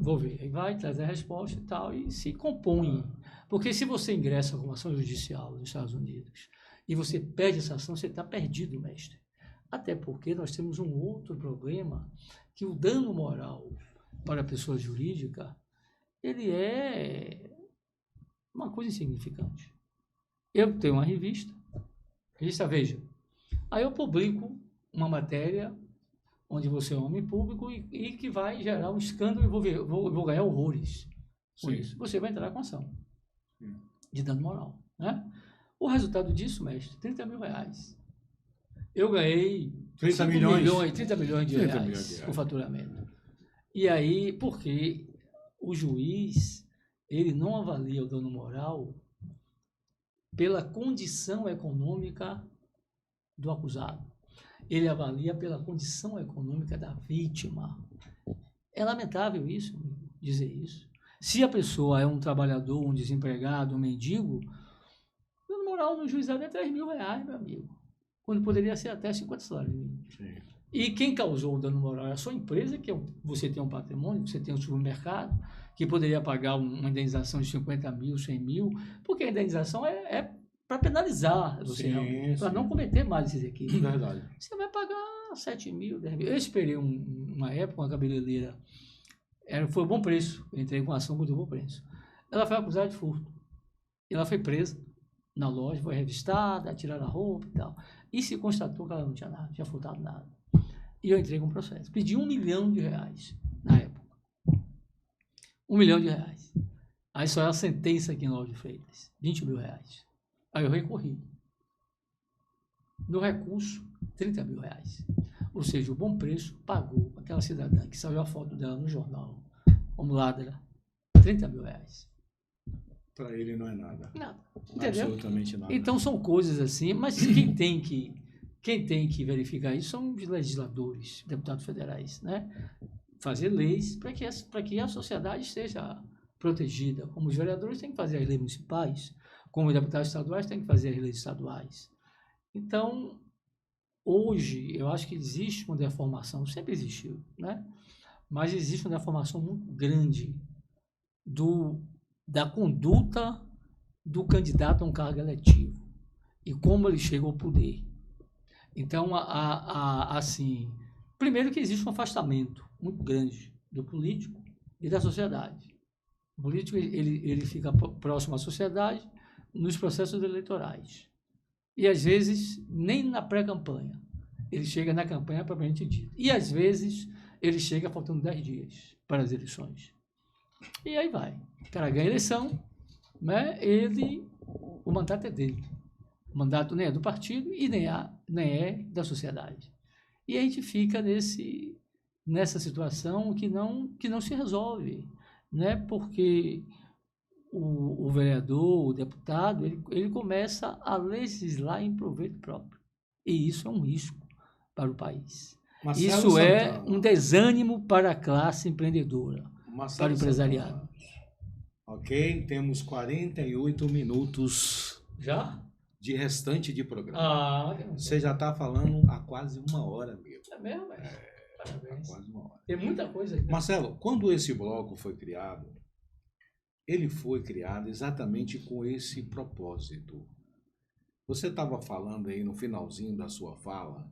Vou ver. Aí vai trazer a resposta e tal, e se compõe. Porque se você ingressa com uma ação judicial nos Estados Unidos e você perde essa ação, você está perdido, mestre. Até porque nós temos um outro problema, que o dano moral para a pessoa jurídica, ele é uma coisa insignificante. Eu tenho uma revista Veja. Aí eu publico uma matéria onde você é um homem público e que vai gerar um escândalo e vou ganhar horrores com isso. Você vai entrar com ação de dano moral, né? O resultado disso, mestre, R$30 mil. Eu ganhei 30 milhões. 30 milhões de reais com faturamento. E aí, porque o juiz, ele não avalia o dano moral pela condição econômica do acusado. Ele avalia pela condição econômica da vítima. É lamentável isso, dizer isso. Se a pessoa é um trabalhador, um desempregado, um mendigo, o dano moral no juizado é R$3 mil, meu amigo. Quando poderia ser até 50 salários mínimos. E quem causou o dano moral é a sua empresa, que você tem um patrimônio, você tem um supermercado, que poderia pagar uma indenização de 50 mil, 100 mil, porque a indenização é para penalizar você, para não cometer mais esses equívocos. Verdade. Você vai pagar 7 mil, 10 mil. Eu esperei uma época, uma cabeleireira, foi um bom preço, eu entrei com ação contra o bom preço. Ela foi acusada de furto. E ela foi presa na loja, foi revistada, tiraram a roupa e tal. E se constatou que ela não tinha nada, não tinha furtado nada. E eu entrei com o processo. Pedi R$1 milhão na época. R$1 milhão. Aí só é a sentença aqui em Lauro de Freitas, R$20 mil. Aí eu recorri. No recurso, R$30 mil. Ou seja, o Bom Preço pagou aquela cidadã que saiu a foto dela no jornal, como ladra, R$30 mil. Para ele não é nada. Nada. Entendeu? Absolutamente nada. Então são coisas assim, mas quem tem que verificar isso são os legisladores, deputados federais, né? Fazer leis para que a sociedade esteja protegida. Como os vereadores têm que fazer as leis municipais, como os deputados estaduais têm que fazer as leis estaduais. Então, hoje, eu acho que existe uma deformação, sempre existiu, né? Mas existe uma deformação muito grande da conduta do candidato a um cargo eletivo e como ele chega ao poder. Então, assim, primeiro que existe um afastamento muito grande do político e da sociedade. O político ele fica próximo à sociedade nos processos eleitorais. E, às vezes, nem na pré-campanha. Ele chega na campanha propriamente dita. E, às vezes, ele chega faltando 10 dias para as eleições. E aí vai. O cara ganha a eleição, né? O mandato é dele. O mandato nem é do partido e nem é da sociedade. E a gente fica nessa situação que não se resolve, né? Porque o vereador, o deputado, ele começa a legislar em proveito próprio. E isso é um risco para o país. Marcelo Isso Santana. É um desânimo para a classe empreendedora, Marcelo para o empresariado. Santana. Ok, temos 48 minutos Já? de restante de programa. Você já está falando há quase 1 hora, amigo. É mesmo? Parabéns. Há quase 1 hora. Tem muita coisa aqui. Marcelo, quando esse bloco foi criado, ele foi criado exatamente com esse propósito. Você estava falando aí no finalzinho da sua fala,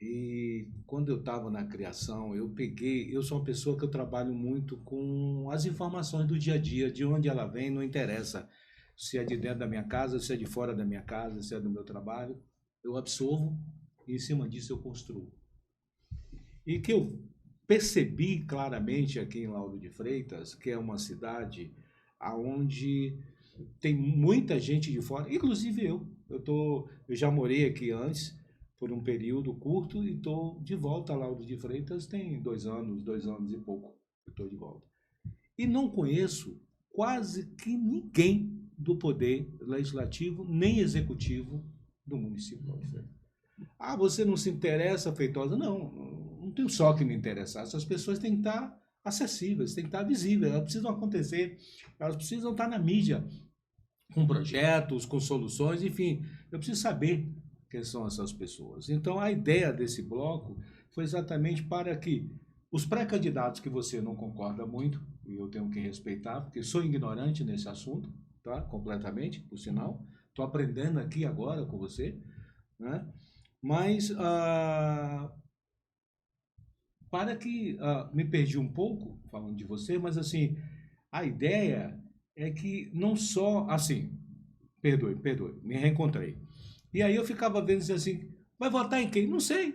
e quando eu estava na criação, eu sou uma pessoa que eu trabalho muito com as informações do dia a dia, de onde ela vem, não interessa se é de dentro da minha casa, se é de fora da minha casa, se é do meu trabalho, eu absorvo e em cima disso eu construo. E que eu percebi claramente aqui em Lauro de Freitas, que é uma cidade onde tem muita gente de fora, inclusive eu já morei aqui antes, por um período curto, e estou de volta a Lauro de Freitas, tem 2 anos e pouco, eu estou de volta. E não conheço quase que ninguém do poder legislativo nem executivo do município de Lauro de Freitas. Você não se interessa, Feitosa? Não tem só que me interessar, essas pessoas têm que estar acessíveis, têm que estar visíveis, elas precisam acontecer, elas precisam estar na mídia, com projetos, com soluções, enfim, eu preciso saber quem são essas pessoas. Então, a ideia desse bloco foi exatamente para que os pré-candidatos que você não concorda muito, e eu tenho que respeitar, porque sou ignorante nesse assunto, tá? Completamente, por sinal, estou aprendendo aqui agora com você, né? Mas, para que, me perdi um pouco, falando de você, mas assim, a ideia é que não só, assim, perdoe, me reencontrei. E aí eu ficava vendo assim, vai votar em quem? Não sei,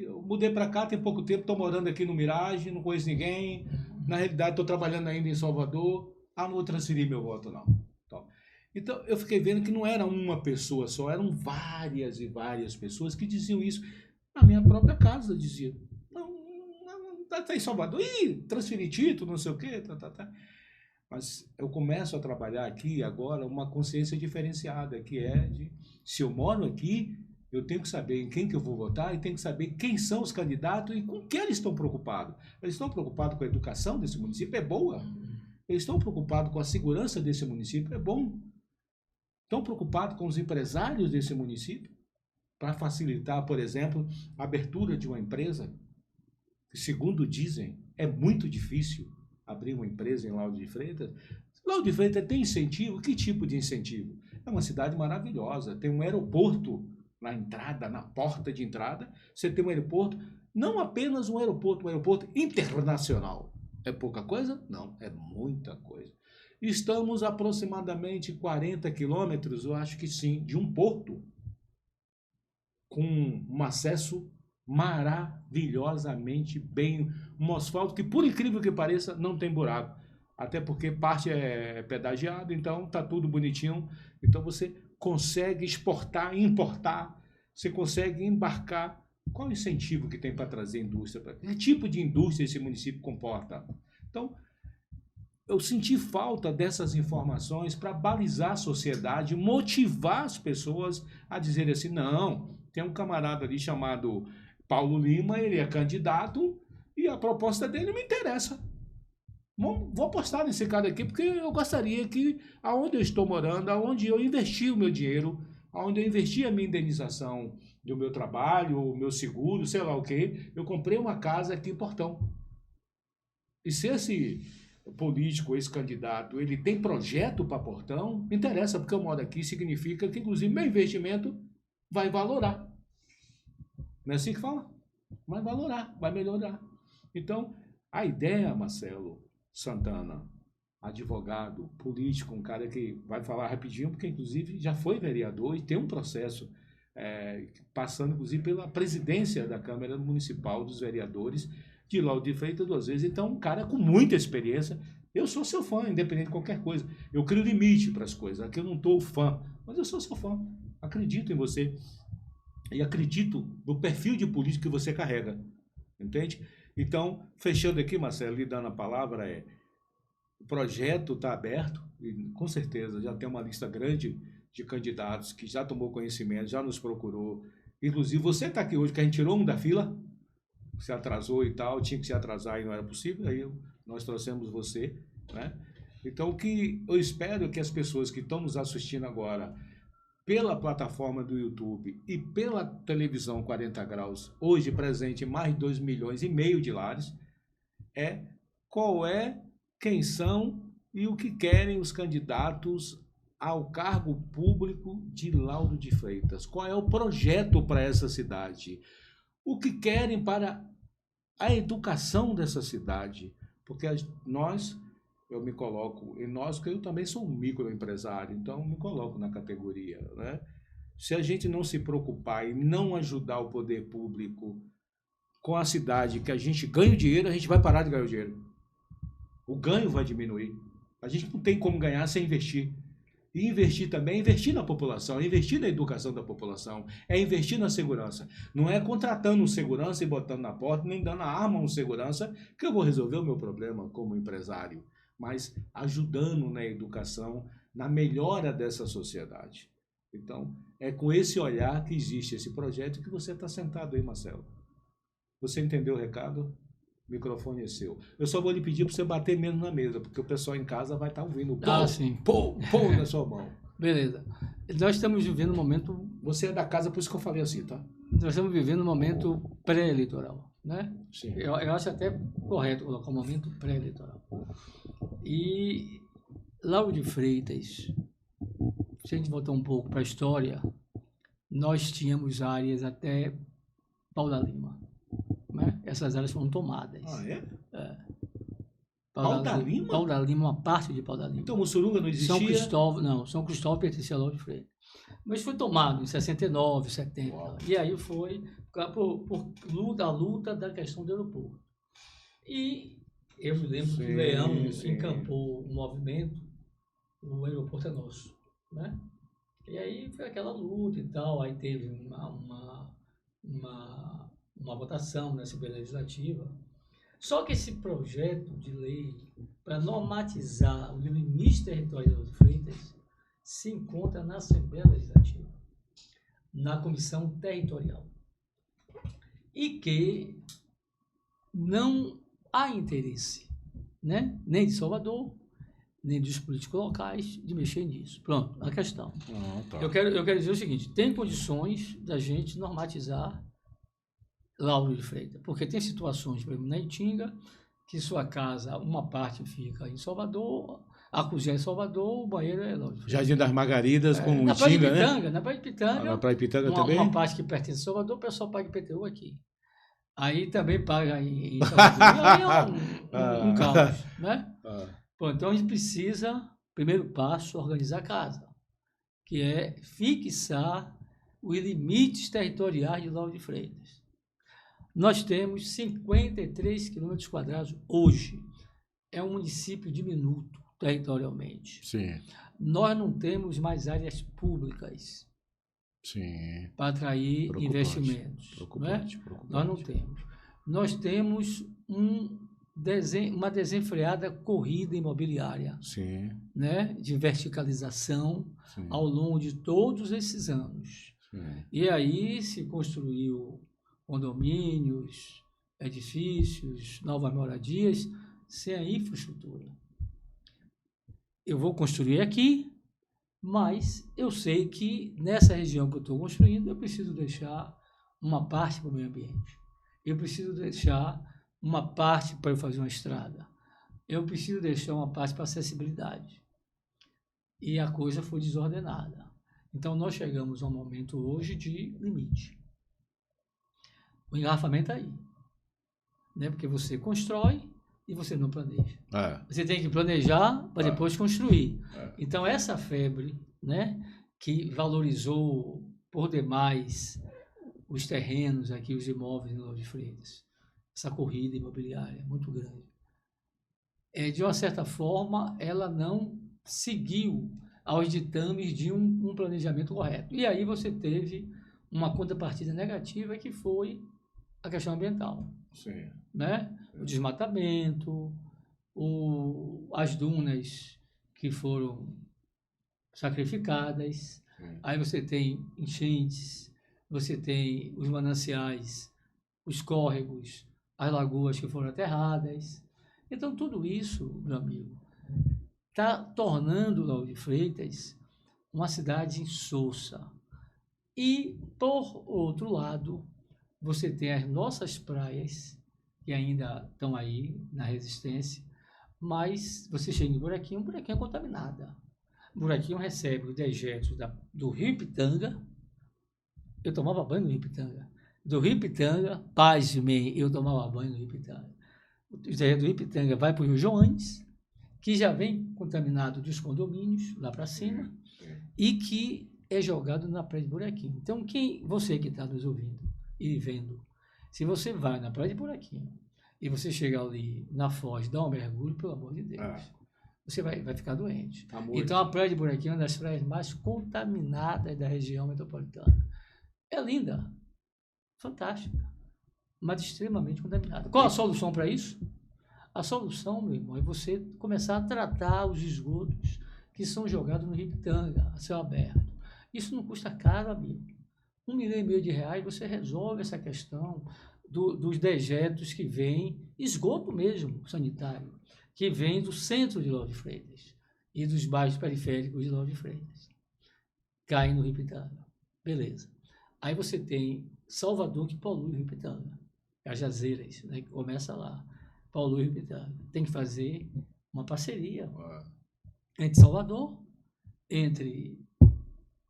eu mudei para cá tem pouco tempo, estou morando aqui no Mirage, não conheço ninguém, na realidade estou trabalhando ainda em Salvador, não vou transferir meu voto não. Então eu fiquei vendo que não era uma pessoa só, eram várias e várias pessoas que diziam isso. Na minha própria casa dizia, não, tá em Salvador, transferir título, não sei o quê, tá. Mas eu começo a trabalhar aqui agora uma consciência diferenciada, que é de, se eu moro aqui, eu tenho que saber em quem que eu vou votar e tenho que saber quem são os candidatos e com que eles estão preocupados. Eles estão preocupados com a educação desse município? É boa. Eles estão preocupados com a segurança desse município? É bom. Estão preocupados com os empresários desse município? Para facilitar, por exemplo, a abertura de uma empresa, que, segundo dizem, é muito difícil abrir uma empresa em Lauro de Freitas. Lauro de Freitas tem incentivo? Que tipo de incentivo? É uma cidade maravilhosa, tem um aeroporto na entrada, na porta de entrada, você tem um aeroporto, não apenas um aeroporto internacional. É pouca coisa? Não, é muita coisa. Estamos aproximadamente 40 quilômetros, eu acho que sim, de um porto, com um acesso maravilhosamente bem, um asfalto que, por incrível que pareça, não tem buraco. Até porque parte é pedagiado, então tá tudo bonitinho. Então você consegue exportar, importar, você consegue embarcar. Qual o incentivo que tem para trazer indústria? Que tipo de indústria esse município comporta? Então, eu senti falta dessas informações para balizar a sociedade, motivar as pessoas a dizerem assim, não, tem um camarada ali chamado Paulo Lima, ele é candidato e a proposta dele me interessa. Vou apostar nesse cara aqui porque eu gostaria que, aonde eu estou morando, aonde eu investi o meu dinheiro, aonde eu investi a minha indenização do meu trabalho, o meu seguro, sei lá o quê, eu comprei uma casa aqui em Portão. E se esse político, esse candidato, ele tem projeto para Portão, me interessa, porque eu moro aqui, significa que, inclusive, meu investimento vai valorar. Não é assim que fala? Vai valorar, vai melhorar. Então, a ideia, Marcelo Santana, advogado, político, um cara que vai falar rapidinho, porque, inclusive, já foi vereador e tem um processo passando, inclusive, pela presidência da Câmara Municipal dos Vereadores, de Lauro de Freitas 2 vezes. Então, um cara com muita experiência. Eu sou seu fã, independente de qualquer coisa. Eu crio limite para as coisas. Aqui eu não estou fã, mas eu sou seu fã. Acredito em você. E acredito no perfil de político que você carrega. Entende? Então, fechando aqui, Marcelo, lhe dando a palavra, o projeto está aberto, e com certeza já tem uma lista grande de candidatos que já tomou conhecimento, já nos procurou. Inclusive, você está aqui hoje, que a gente tirou um da fila, se atrasou e tal, tinha que se atrasar e não era possível, aí nós trouxemos você, né? Então, o que eu espero é que as pessoas que estão nos assistindo agora, pela plataforma do YouTube e pela televisão 40 graus, hoje presente em mais de 2,5 milhões de lares, quem são e o que querem os candidatos ao cargo público de Lauro de Freitas. Qual é o projeto para essa cidade? O que querem para a educação dessa cidade? Porque eu me coloco, e nós, porque eu também sou um microempresário, então me coloco na categoria, né? Se a gente não se preocupar e não ajudar o poder público com a cidade que a gente ganha o dinheiro, a gente vai parar de ganhar o dinheiro. O ganho vai diminuir. A gente não tem como ganhar sem investir. E investir também é investir na população, é investir na educação da população, é investir na segurança. Não é contratando um segurança e botando na porta, nem dando a arma a um segurança, que eu vou resolver o meu problema como empresário, mas ajudando na educação, na melhora dessa sociedade. Então, é com esse olhar que existe esse projeto que você está sentado aí, Marcelo. Você entendeu o recado? O microfone é seu. Eu só vou lhe pedir para você bater menos na mesa, porque o pessoal em casa vai estar ouvindo. Sim. Pô, na sua mão. Beleza. Nós estamos vivendo um momento... Você é da casa, por isso que eu falei assim, tá? Nós estamos vivendo um momento pré-eleitoral, né? Sim. Eu acho até correto colocar um momento pré-eleitoral. E Lauro de Freitas, se a gente voltar um pouco para a história, nós tínhamos áreas até Pau da Lima, né? Essas áreas foram tomadas. Ah, é? Pau da Lima? Pau da Lima, uma parte de Pau da Lima. Então, Mussurunga não existia? São Cristóvão pertencia a Lauro de Freitas. Mas foi tomado em 69, 70. Uau. E aí foi por luta da questão do aeroporto. E eu me lembro que o Leão encampou um movimento, o aeroporto é nosso, né? E aí foi aquela luta e tal, aí teve uma votação na Assembleia Legislativa. Só que esse projeto de lei para normatizar o limite territorial de Freitas se encontra na Assembleia Legislativa, na Comissão Territorial. E que não há interesse, né? Nem de Salvador, nem dos políticos locais, de mexer nisso. Pronto, a questão. Tá. Eu quero dizer o seguinte, tem condições da gente normatizar Lauro de Freitas, porque tem situações, por exemplo, na Itinga, que sua casa, uma parte fica em Salvador, a cozinha é em Salvador, o banheiro é Lauro de Freitas. Jardim das Margaridas com na Praia de Itinga, Pitanga, né? Na Praia de Pitanga. Na Praia de Pitanga também? Uma parte que pertence a Salvador, o pessoal paga IPTU aqui. Aí também paga em Salvador. Aí é um caos, né? Pô, então a gente precisa primeiro passo, organizar a casa, que é fixar os limites territoriais de Lauro de Freitas. Nós temos 53 quilômetros quadrados hoje. É um município diminuto territorialmente. Sim. Nós não temos mais áreas públicas para atrair investimentos. Preocupante. Nós não temos. Nós temos uma desenfreada corrida imobiliária, né, de verticalização ao longo de todos esses anos. E aí se construiu condomínios, edifícios, novas moradias, sem a infraestrutura. Eu vou construir aqui, mas eu sei que nessa região que eu estou construindo, eu preciso deixar uma parte para o meio ambiente. Eu preciso deixar uma parte para eu fazer uma estrada. Eu preciso deixar uma parte para acessibilidade. E a coisa foi desordenada. Então, nós chegamos a um momento hoje de limite. O engarrafamento está aí. Né? Porque você constrói e você não planeja. Você tem que planejar para depois construir. Então, essa febre, né, que valorizou por demais os terrenos aqui, os imóveis em Lauro de Freitas, essa corrida imobiliária muito grande, de uma certa forma, ela não seguiu aos ditames de um planejamento correto. E aí você teve uma contrapartida negativa, que foi a questão ambiental. Né? O desmatamento, as dunas que foram sacrificadas, aí você tem enchentes, você tem os mananciais, os córregos, as lagoas que foram aterradas. Então, tudo isso, meu amigo, está tornando Lauro de Freitas uma cidade insossa. E, por outro lado, você tem as nossas praias, que ainda estão aí na resistência, mas você chega em Buraquinho é contaminada. Buraquinho recebe os dejetos do Rio Ipitanga. Eu tomava banho no Rio Ipitanga. Do Rio Ipitanga, pasmem, eu tomava banho no Rio Ipitanga. O dejeto do Rio Ipitanga vai para o Rio Joanes, que já vem contaminado dos condomínios lá para cima, e que é jogado na praia de Buraquinho. Então, você que está nos ouvindo e vendo, se você vai na praia de Buraquinho e você chega ali na foz, dá um mergulho, pelo amor de Deus, você vai ficar doente. Então, a praia de Buraquinho é uma das praias mais contaminadas da região metropolitana. É linda, fantástica, mas extremamente contaminada. Qual a solução para isso? A solução, meu irmão, é você começar a tratar os esgotos que são jogados no Rio Ipitanga, a céu aberto. Isso não custa caro, amigo. R$1,5 milhão você resolve essa questão dos dejetos que vêm, esgoto mesmo, sanitário, que vem do centro de Lauro de Freitas e dos bairros periféricos de Lauro de Freitas. Cai no Rio Ipitanga. Beleza. Aí você tem Salvador, que polui o Rio Ipitanga. Cajazeiras, né, que começa lá. Polui o Rio Ipitanga. Tem que fazer uma parceria entre Salvador, entre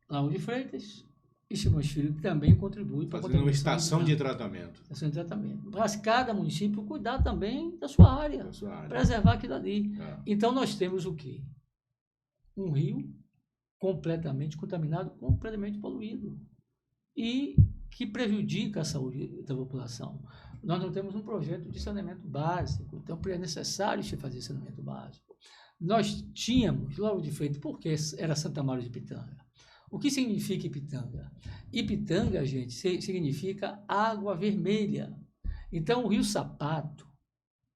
Lauro de Freitas e Simões Filho, que também contribui para fazer uma estação de tratamento. Estação de tratamento. Mas cada município cuidar também da sua área, preservar aquilo ali. Então nós temos o quê? Um rio completamente contaminado, completamente poluído, e que prejudica a saúde da população. Nós não temos um projeto de saneamento básico, então é necessário se fazer saneamento básico. Nós tínhamos, Lauro de Freitas, porque era Santa Maria de Ipitanga. O que significa Ipitanga? Ipitanga, gente, significa água vermelha. Então, o Rio Sapato,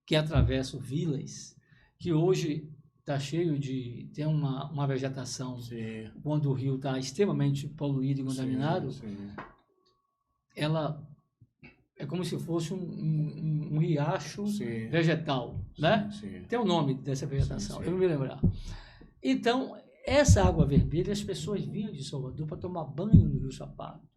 que atravessa o Vilas, que hoje está cheio tem uma vegetação, quando o rio está extremamente poluído e contaminado, ela é como se fosse um riacho vegetal, né? Tem o nome dessa vegetação, eu não me lembrar. Então, essa água vermelha, as pessoas vinham de Salvador para tomar banho no Rio Sapato.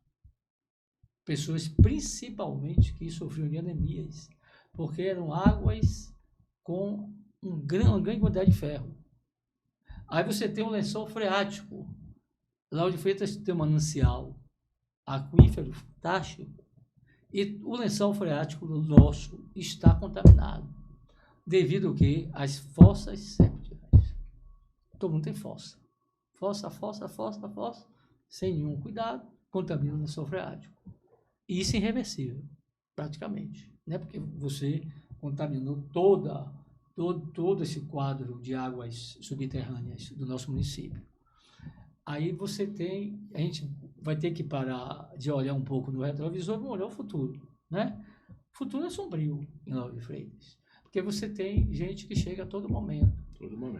Pessoas, principalmente, que sofriam de anemias, porque eram águas com uma grande quantidade de ferro. Aí você tem um lençol freático. Lauro de Freitas tem um manancial aquífero fantástico, e o lençol freático nosso está contaminado, devido ao quê? Às fossas sépticas. todo mundo tem fossa. Fossa, sem nenhum cuidado, contamina o lençol freático. E isso é irreversível, praticamente, né? Porque você contaminou todo esse quadro de águas subterrâneas do nosso município. Aí a gente vai ter que parar de olhar um pouco no retrovisor e olhar o futuro, né? O futuro é sombrio em Lauro de Freitas, porque você tem gente que chega a todo momento.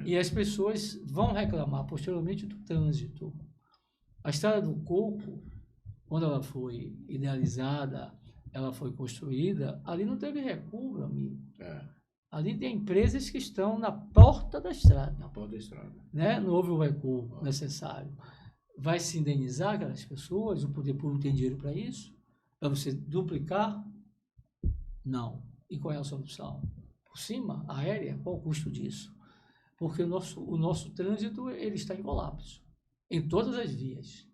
E as pessoas vão reclamar posteriormente do trânsito. A Estrada do Coco, quando ela foi idealizada, ela foi construída, ali não teve recuo, meu amigo. Ali tem empresas que estão na porta da estrada. Na porta da estrada. Né? Não houve o recuo necessário. Vai se indenizar aquelas pessoas? O poder público tem dinheiro para isso? Para você duplicar? Não. E qual é a solução? Por cima, aérea, qual o custo disso? Porque o nosso trânsito ele está em colapso, em todas as vias,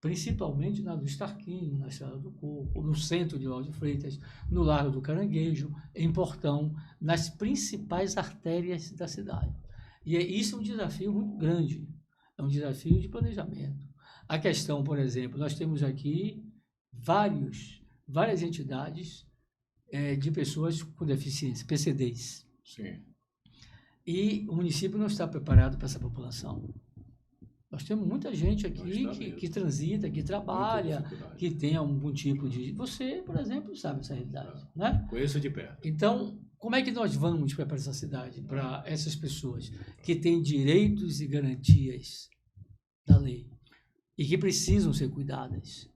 principalmente na do Estarquinho, na Estrada do Coco, no centro de Lauro de Freitas, no Largo do Caranguejo, em Portão, nas principais artérias da cidade. E isso é um desafio muito grande, é um desafio de planejamento. A questão, por exemplo, nós temos aqui várias entidades de pessoas com deficiência, PCDs. Sim. E o município não está preparado para essa população. Nós temos muita gente aqui que transita, que trabalha, que tem algum tipo de... Você, por exemplo, sabe essa realidade, né? Conheço de perto. Então, como é que nós vamos preparar essa cidade para essas pessoas que têm direitos e garantias da lei e que precisam ser cuidadas?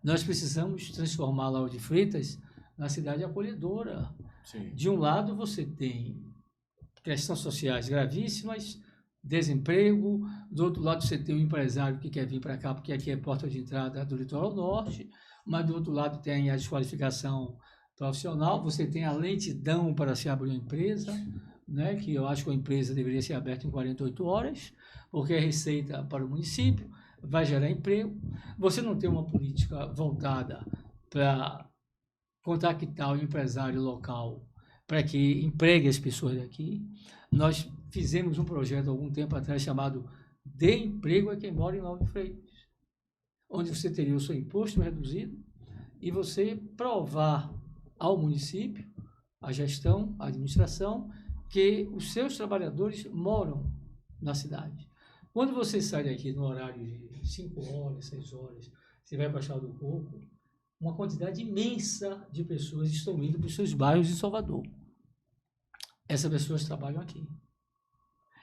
Nós precisamos transformar Lauro de Freitas na cidade acolhedora. Sim. De um lado, você tem questões sociais gravíssimas, desemprego, do outro lado você tem um empresário que quer vir para cá porque aqui é porta de entrada do litoral norte, mas do outro lado tem a desqualificação profissional, você tem a lentidão para se abrir uma empresa, né, que eu acho que a empresa deveria ser aberta em 48 horas, porque é receita para o município, vai gerar emprego, você não tem uma política voltada para contactar o empresário local para que empregue as pessoas daqui. Nós fizemos um projeto há algum tempo atrás chamado Dê Emprego a Quem Mora em Lauro de Freitas, onde você teria o seu imposto reduzido e você provar ao município, à gestão, à administração, que os seus trabalhadores moram na cidade. Quando você sai daqui no horário de 5 horas, 6 horas, você vai para a Estrada do Coco, uma quantidade imensa de pessoas estão indo para os seus bairros em Salvador. Essas pessoas trabalham aqui.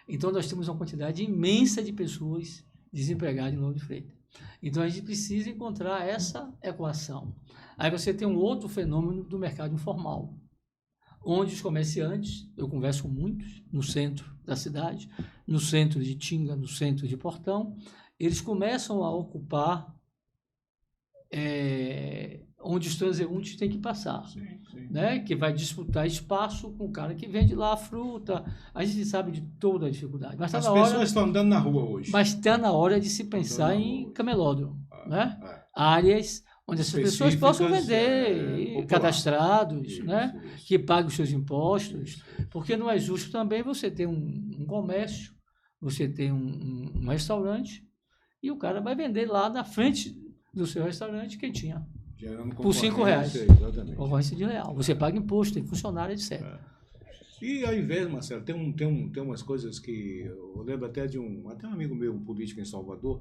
Então, nós temos uma quantidade imensa de pessoas desempregadas em Lauro de Freitas. Então, a gente precisa encontrar essa equação. Aí você tem um outro fenômeno do mercado informal, onde os comerciantes, eu converso com muitos, no centro da cidade, no centro de Tinga, no centro de Portão, eles começam a ocupar onde os transeuntes têm que passar, Sim. Né? Que vai disputar espaço com o cara que vende lá a fruta. A gente sabe de toda a dificuldade. Mas as pessoas estão andando na rua hoje. Mas está na hora de se pensar em camelódromo, né? Áreas onde essas pessoas possam vender, cadastrados, né? Isso. Que paguem os seus impostos, porque não é justo também você ter um comércio, você ter um restaurante e o cara vai vender lá na frente do seu restaurante quentinha. Por R$5. Concorrência desleal. Você paga imposto, tem funcionário, etc. E ao invés, Marcelo, tem umas coisas que eu lembro até de um amigo meu, um político em Salvador,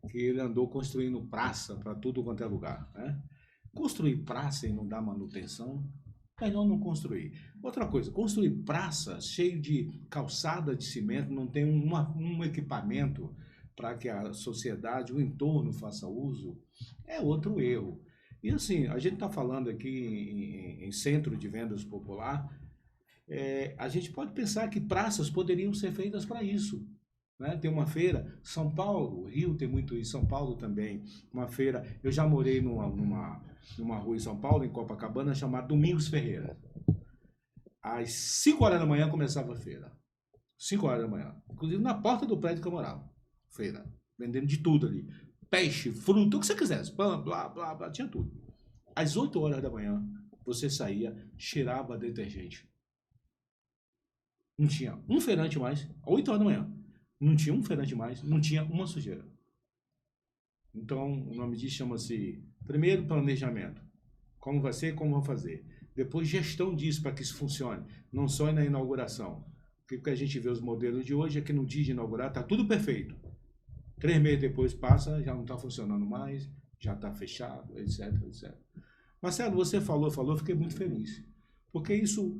que ele andou construindo praça para tudo quanto é lugar, né? Construir praça e não dar manutenção, melhor não construir. Outra coisa, construir praça cheio de calçada de cimento, não tem um equipamento para que a sociedade, o entorno faça uso, é outro erro. E assim, a gente está falando aqui em centro de vendas popular, a gente pode pensar que praças poderiam ser feitas para isso. Né? Tem uma feira, São Paulo, Rio tem muito isso, São Paulo também, uma feira, eu já morei numa rua em São Paulo, em Copacabana, chamada Domingos Ferreira. Às 5 horas da manhã começava a feira, 5 horas da manhã, inclusive na porta do prédio que eu morava, feira, vendendo de tudo ali. Peixe, fruta, o que você quisesse, pão, blá, blá, blá, tinha tudo. Às 8 horas da manhã, você saía, cheirava detergente. Não tinha um feirante mais, às 8 horas da manhã. Não tinha um feirante mais, não tinha uma sujeira. Então, o nome disso chama-se, primeiro, planejamento. Como vai ser, como vão fazer. Depois, gestão disso para que isso funcione. Não só na inauguração. Porque o que a gente vê os modelos de hoje é que no dia de inaugurar está tudo perfeito. 3 meses depois passa, já não está funcionando mais, já está fechado, etc, etc. Marcelo, você falou, fiquei muito feliz. Porque isso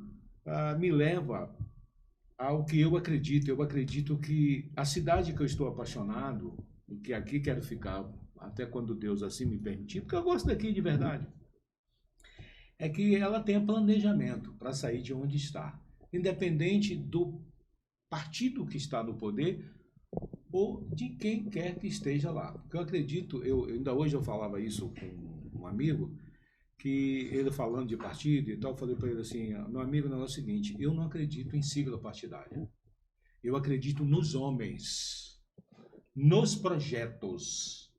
me leva ao que eu acredito. Eu acredito que a cidade que eu estou apaixonado, e que aqui quero ficar até quando Deus assim me permitir, porque eu gosto daqui de verdade, é que ela tenha planejamento para sair de onde está, independente do partido que está no poder ou de quem quer que esteja lá. Porque eu acredito, ainda hoje eu falava isso com um amigo, que ele falando de partido e tal, eu falei para ele assim, meu amigo, o negócio é o seguinte, eu não acredito em sigla partidária. Eu acredito nos homens, nos projetos,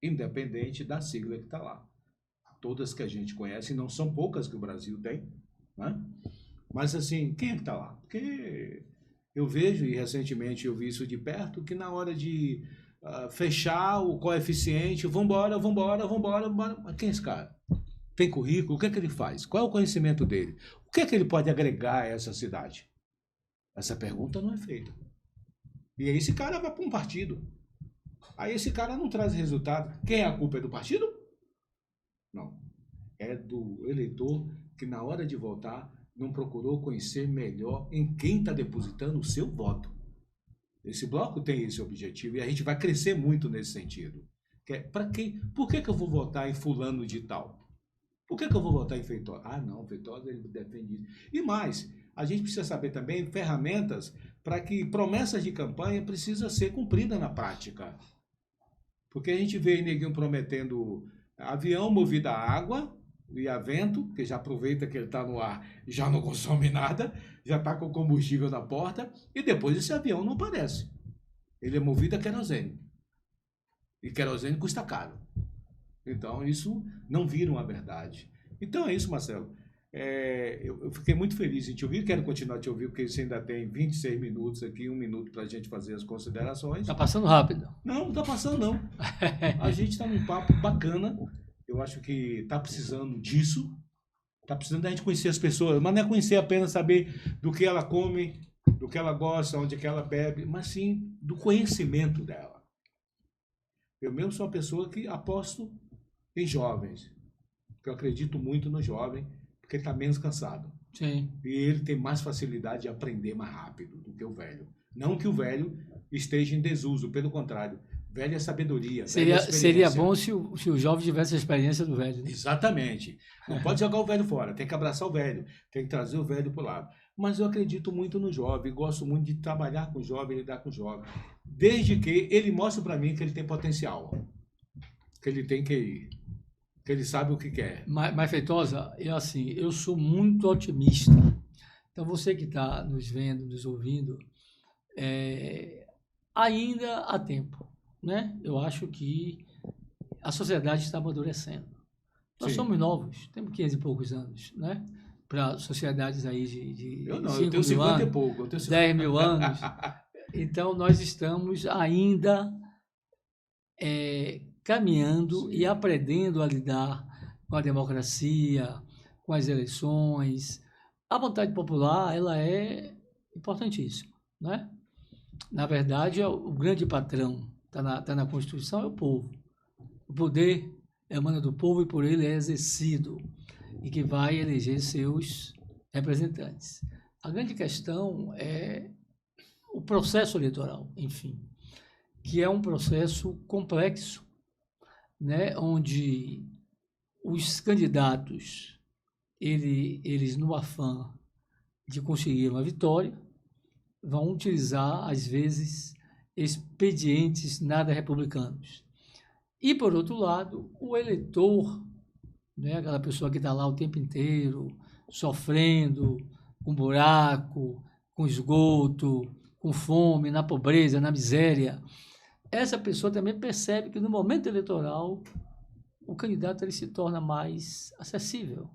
independente da sigla que está lá. Todas que a gente conhece, não são poucas que o Brasil tem, né? Mas assim, quem é que está lá? Porque eu vejo, e recentemente eu vi isso de perto, que na hora de fechar o coeficiente, vambora. Quem é esse cara? Tem currículo? O que é que ele faz? Qual é o conhecimento dele? O que é que ele pode agregar a essa cidade? Essa pergunta não é feita. E aí esse cara vai para um partido. Aí esse cara não traz resultado. Quem é a culpa? É do partido? Não. É do eleitor que na hora de votar não procurou conhecer melhor em quem está depositando o seu voto. Esse bloco tem esse objetivo e a gente vai crescer muito nesse sentido. Para quem? Por que eu vou votar em fulano de tal? Por que eu vou votar em Feitosa? Ah, não, Feitosa ele defende isso. E mais, a gente precisa saber também ferramentas para que promessas de campanha precisam ser cumpridas na prática. Porque a gente vê neguinho prometendo avião movido a água e a vento, que já aproveita que ele está no ar, já não consome nada, já está com combustível na porta, e depois esse avião não aparece. Ele é movido a querosene. E querosene custa caro. Então, isso não vira uma verdade. Então, é isso, Marcelo. Eu fiquei muito feliz em te ouvir, quero continuar a te ouvir, porque você ainda tem 26 minutos aqui, 1 minuto para a gente fazer as considerações. Está passando rápido. Não está passando, não. A gente está num papo bacana. Eu acho que está precisando disso. Está precisando da gente conhecer as pessoas, mas não é conhecer apenas saber do que ela come, do que ela gosta, onde que ela bebe, mas sim do conhecimento dela. Eu mesmo sou uma pessoa que aposto em jovens, porque eu acredito muito no jovem, porque ele está menos cansado. Sim. E ele tem mais facilidade de aprender mais rápido do que o velho. Não que o velho esteja em desuso, pelo contrário. Velho é sabedoria. Seria bom se o jovem tivesse a experiência do velho. Né? Exatamente. Não pode jogar o velho fora, tem que abraçar o velho, tem que trazer o velho para o lado. Mas eu acredito muito no jovem, gosto muito de trabalhar com o jovem, lidar com o jovem. Desde que ele mostre para mim que ele tem potencial, que ele tem que ele sabe o que quer. Mas Feitosa, eu sou muito otimista. Então, você que está nos vendo, nos ouvindo, ainda há tempo. Né? Eu acho que a sociedade está amadurecendo. Nós somos novos, temos 500 e poucos anos, né? Para sociedades aí de eu tenho 50 anos, e pouco. Eu tenho 10 mil anos. Então, nós estamos ainda caminhando e aprendendo a lidar com a democracia, com as eleições. A vontade popular, ela é importantíssima, né? Na verdade, o grande patrão está na Constituição, é o povo. O poder emana do povo e por ele é exercido e que vai eleger seus representantes. A grande questão é o processo eleitoral, enfim, que é um processo complexo, né, onde os candidatos, eles no afã de conseguir uma vitória, vão utilizar, às vezes, expedientes nada republicanos. E, por outro lado, o eleitor, né, aquela pessoa que está lá o tempo inteiro, sofrendo, com buraco, com esgoto, com fome, na pobreza, na miséria, essa pessoa também percebe que no momento eleitoral o candidato ele se torna mais acessível,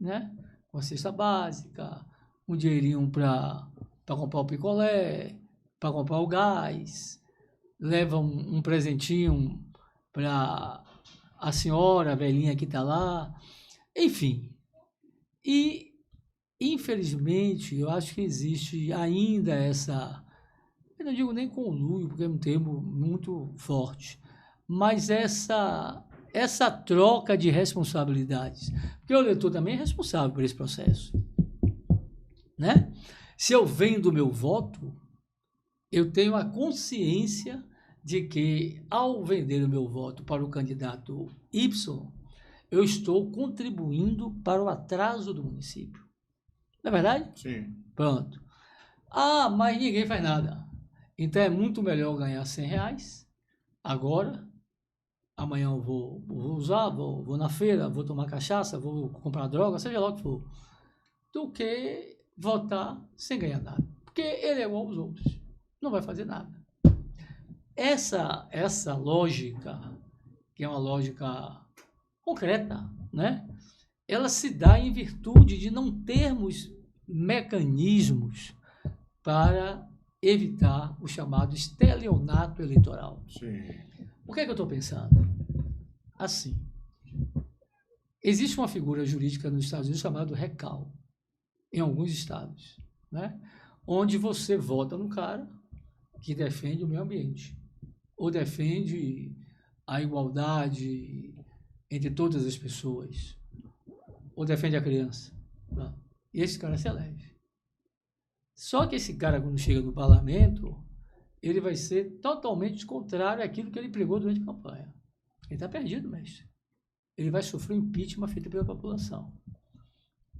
né? Com a cesta básica, um dinheirinho para comprar o picolé, para comprar o gás, leva um presentinho para a senhora, a velhinha que está lá, enfim. E, infelizmente, eu acho que existe ainda essa, eu não digo nem conluio, porque é um termo muito forte, mas essa troca de responsabilidades. Porque o eleitor também é responsável por esse processo, né? Se eu vendo o meu voto, eu tenho a consciência de que, ao vender o meu voto para o candidato Y, eu estou contribuindo para o atraso do município. Não é verdade? Sim. Pronto. Ah, mas ninguém faz nada. Então é muito melhor ganhar R$100 agora. Amanhã eu vou usar, vou na feira, vou tomar cachaça, vou comprar droga, seja lá o que for, do que votar sem ganhar nada. Porque ele é igual aos outros. Não vai fazer nada. Essa lógica, que é uma lógica concreta, né? Ela se dá em virtude de não termos mecanismos para evitar o chamado estelionato eleitoral. Sim. O que é que eu estou pensando? Assim, existe uma figura jurídica nos Estados Unidos chamada recal, em alguns estados, né? Onde você vota no cara que defende o meio ambiente, ou defende a igualdade entre todas as pessoas, ou defende a criança. Tá? E esse cara se elege. Só que esse cara, quando chega no parlamento, ele vai ser totalmente contrário àquilo que ele pregou durante a campanha. Ele está perdido, mestre. Ele vai sofrer um impeachment feito pela população.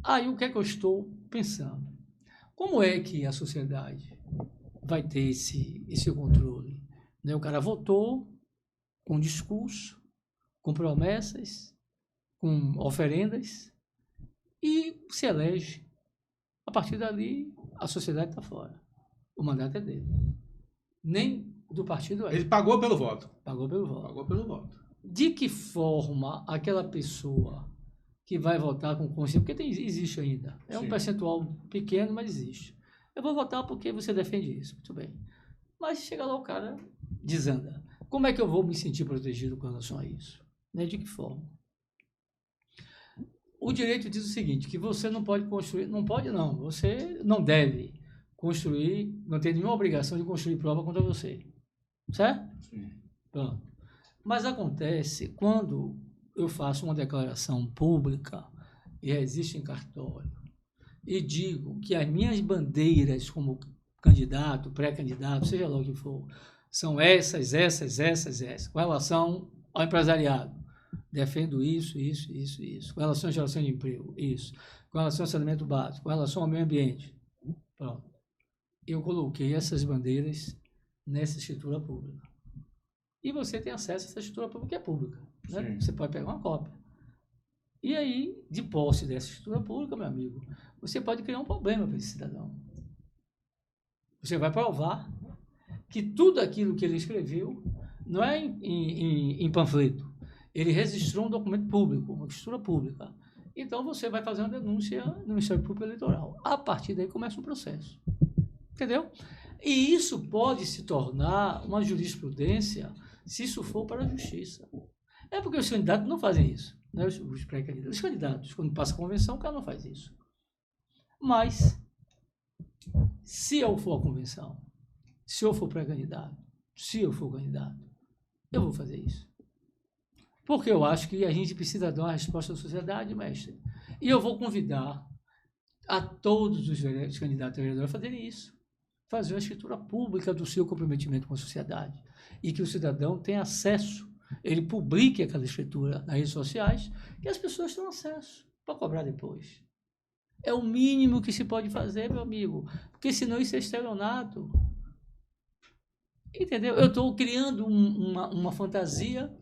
Aí, o que é que eu estou pensando? Como é que a sociedade vai ter esse controle? Né? O cara votou com discurso, com promessas, com oferendas e se elege. A partir dali, a sociedade está fora. O mandato é dele. Nem do partido é. Ele pagou pelo voto. Pagou pelo voto. Pagou pelo voto. De que forma aquela pessoa que vai votar com consciência, porque existe ainda, é um percentual pequeno, mas existe. Eu vou votar porque você defende isso, muito bem. Mas chega lá o cara desanda. Como é que eu vou me sentir protegido com relação a isso? Né? De que forma? O direito diz o seguinte, que você não pode construir, não pode não, você não deve construir, não tem nenhuma obrigação de construir prova contra você. Certo? Sim. Pronto. Mas acontece quando eu faço uma declaração pública e registro em cartório e digo que as minhas bandeiras como candidato, pré-candidato, seja lá o que for, são essas, com relação ao empresariado. Defendo isso. Com relação à geração de emprego, isso. Com relação ao saneamento básico, com relação ao meio ambiente. Pronto. Eu coloquei essas bandeiras nessa escritura pública. E você tem acesso a essa escritura pública que é pública. Né? Você pode pegar uma cópia. E aí, de posse dessa escritura pública, meu amigo, você pode criar um problema para esse cidadão. Você vai provar que tudo aquilo que ele escreveu não é em panfleto. Ele registrou um documento público, uma escritura pública. Então, você vai fazer uma denúncia no Ministério Público Eleitoral. A partir daí começa um processo. Entendeu? E isso pode se tornar uma jurisprudência se isso for para a justiça. É porque os candidatos não fazem isso. Né? Os pré-candidatos. Os candidatos, quando passa a convenção, o cara não faz isso. Mas, se eu for à convenção, se eu for pré-candidato, se eu for candidato, eu vou fazer isso. Porque eu acho que a gente precisa dar uma resposta à sociedade, mestre. E eu vou convidar a todos os candidatos a vereador a fazerem isso. Fazer uma escritura pública do seu comprometimento com a sociedade. E que o cidadão tenha acesso, ele publique aquela escritura nas redes sociais, e as pessoas tenham acesso para cobrar depois. É o mínimo que se pode fazer, meu amigo. Porque senão isso é estelionato. Entendeu? Eu estou criando uma fantasia.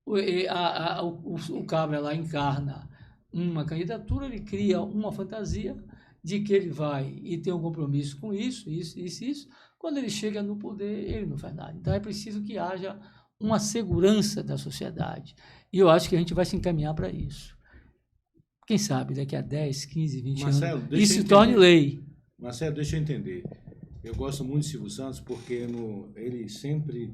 O cabra lá encarna uma candidatura, ele cria uma fantasia de que ele vai e tem um compromisso com isso. Quando ele chega no poder, ele não faz nada. Então é preciso que haja uma segurança da sociedade. E eu acho que a gente vai se encaminhar para isso. Quem sabe, daqui a 10, 15, 20 Marcelo, anos, isso se torne lei. Marcelo, deixa eu entender. Eu gosto muito de Silvio Santos porque ele sempre,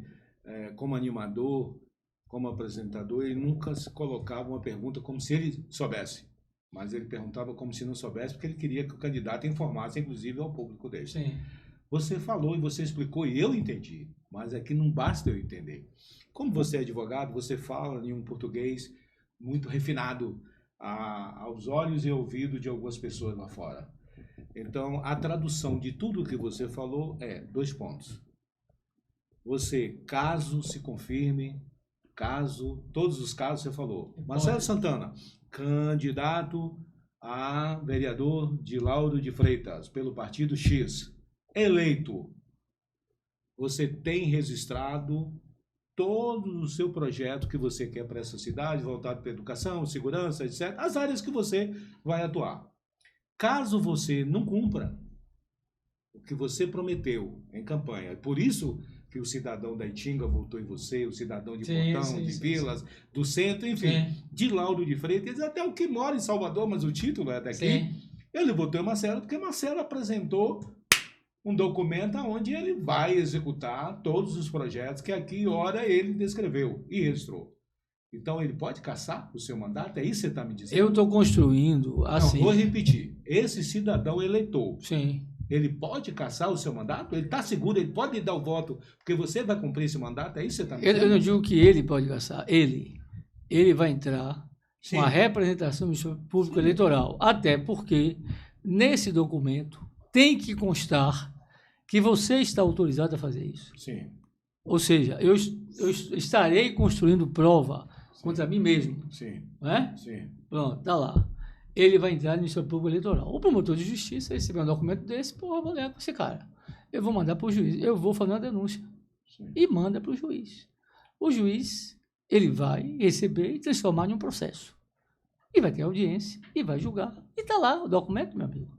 como animador, como apresentador, ele nunca se colocava uma pergunta como se ele soubesse. Mas ele perguntava como se não soubesse, porque ele queria que o candidato informasse, inclusive, ao público dele. Sim. Você falou e você explicou e eu entendi, mas aqui não basta eu entender. Como você é advogado, você fala em um português muito refinado aos olhos e ouvidos de algumas pessoas lá fora. Então, a tradução de tudo o que você falou é 2 pontos. Você, caso se confirme, todos os casos você falou. Marcelo Santana, candidato a vereador de Lauro de Freitas, pelo partido X, eleito. Você tem registrado todo o seu projeto que você quer para essa cidade, voltado para educação, segurança, etc., as áreas que você vai atuar. Caso você não cumpra o que você prometeu em campanha, por isso que o cidadão da Itinga votou em você, o cidadão de Portão, de Vilas, do centro, enfim, de Lauro de Freitas, até o que mora em Salvador, mas o título é daqui, ele votou em Marcelo, porque Marcelo apresentou um documento onde ele vai executar todos os projetos que aqui, ora, ele descreveu e registrou. Então, ele pode cassar o seu mandato? É isso que você está me dizendo? Eu estou construindo assim... Não, vou repetir. Esse cidadão eleitor, sim, ele pode cassar o seu mandato? Ele está seguro? Ele pode lhe dar o voto porque você vai cumprir esse mandato? É isso que você está me dizendo? Eu não digo que ele pode cassar. Ele vai entrar com a representação do Ministério Público Eleitoral. Até porque, nesse documento, tem que constar que você está autorizado a fazer isso. Sim. Ou seja, eu estarei construindo prova contra mim mesmo. Sim. Não é? Sim. Pronto, está lá. Ele vai entrar no Ministério Público Eleitoral. O promotor de justiça receber um documento desse, porra, vou ler com esse cara. Eu vou mandar para o juiz. Eu vou fazer uma denúncia. Sim. E manda para o juiz. O juiz, ele vai receber e transformar em um processo. E vai ter audiência, e vai julgar. E está lá o documento, meu amigo.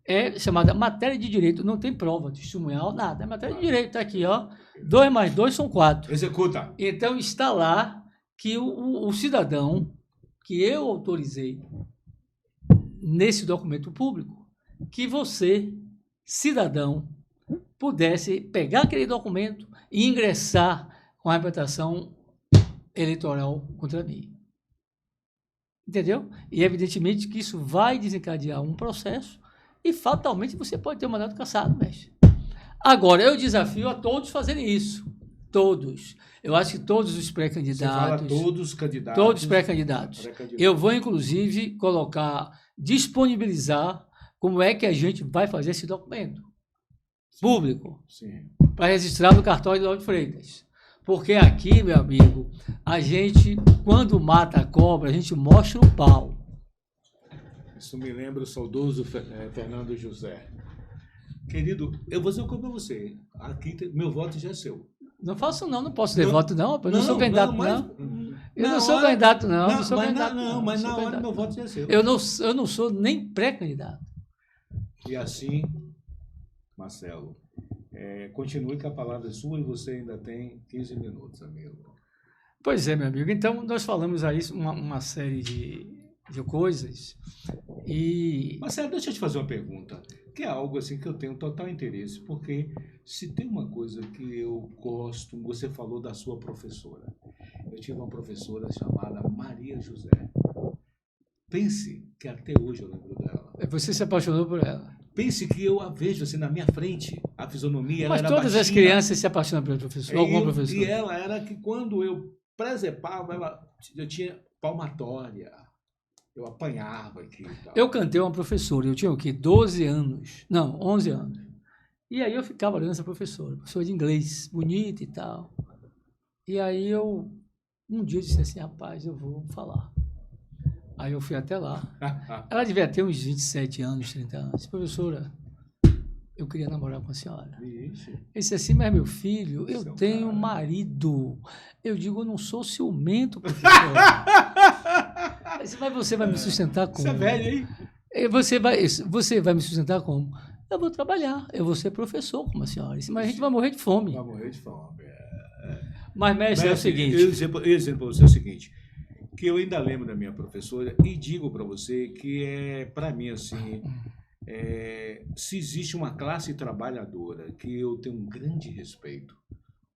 É chamada matéria de direito, não tem prova testemunhal, nada. É matéria de direito, está aqui, ó. 2 mais 2 são 4. Executa. Então, está lá que o cidadão que eu autorizei nesse documento público, que você, cidadão, pudesse pegar aquele documento e ingressar com a representação eleitoral contra mim. Entendeu? E, evidentemente, que isso vai desencadear um processo e, fatalmente, você pode ter um mandato cassado, mestre. Agora, eu desafio a todos fazerem isso. Todos. Eu acho que todos os pré-candidatos... Você fala todos os candidatos. Todos os pré-candidatos. Eu vou, inclusive, disponibilizar como é que a gente vai fazer esse documento público para registrar no cartório de Lauro de Freitas. Porque aqui, meu amigo, a gente, quando mata a cobra, a gente mostra o pau. Isso me lembra o saudoso Fernando José. Querido, eu vou dizer uma coisa para você. Aqui, meu voto já é seu. Não faço não, não posso ter voto não. Eu não sou candidato não. Eu não sou candidato não. Não sou candidato não. Mas na hora meu voto já é seu. Eu não sou nem pré-candidato. E assim, Marcelo, continue que a palavra é sua e você ainda tem 15 minutos, amigo. Pois é, meu amigo. Então, nós falamos aí uma série de coisas e... Marcelo, deixa eu te fazer uma pergunta, que é algo assim que eu tenho total interesse, porque se tem uma coisa que eu gosto, você falou da sua professora. Eu tive uma professora chamada Maria José. Pense que até hoje eu lembro dela. Você se apaixonou por ela? Pense que eu a vejo assim na minha frente, a fisionomia, ela Mas era todas baixinha. As crianças se apaixonam pelo professor, algum professor. E ela era que quando eu presepava, eu tinha palmatória. Eu apanhava aqui e tal. Eu cantei uma professora, eu tinha o quê? 12 anos. Não, 11 anos. E aí eu ficava olhando essa professora de inglês, bonita e tal. E aí um dia eu disse assim, rapaz, eu vou falar. Aí eu fui até lá. Ela devia ter uns 27 anos, 30 anos. Disse, professora, eu queria namorar com a senhora. Vixe. Ele disse assim, mas meu filho, eu tenho marido. Eu digo, eu não sou ciumento, professora. Disse, mas você vai me sustentar como? Você é velho, hein? Você vai me sustentar como? Eu vou trabalhar, eu vou ser professor como a senhora. Disse, mas a gente vai morrer de fome. Vai morrer de fome. Mas, mestre, é o seguinte... Eu dizer para você o seguinte, que eu ainda lembro da minha professora e digo para você que para mim, assim, se existe uma classe trabalhadora que eu tenho um grande respeito,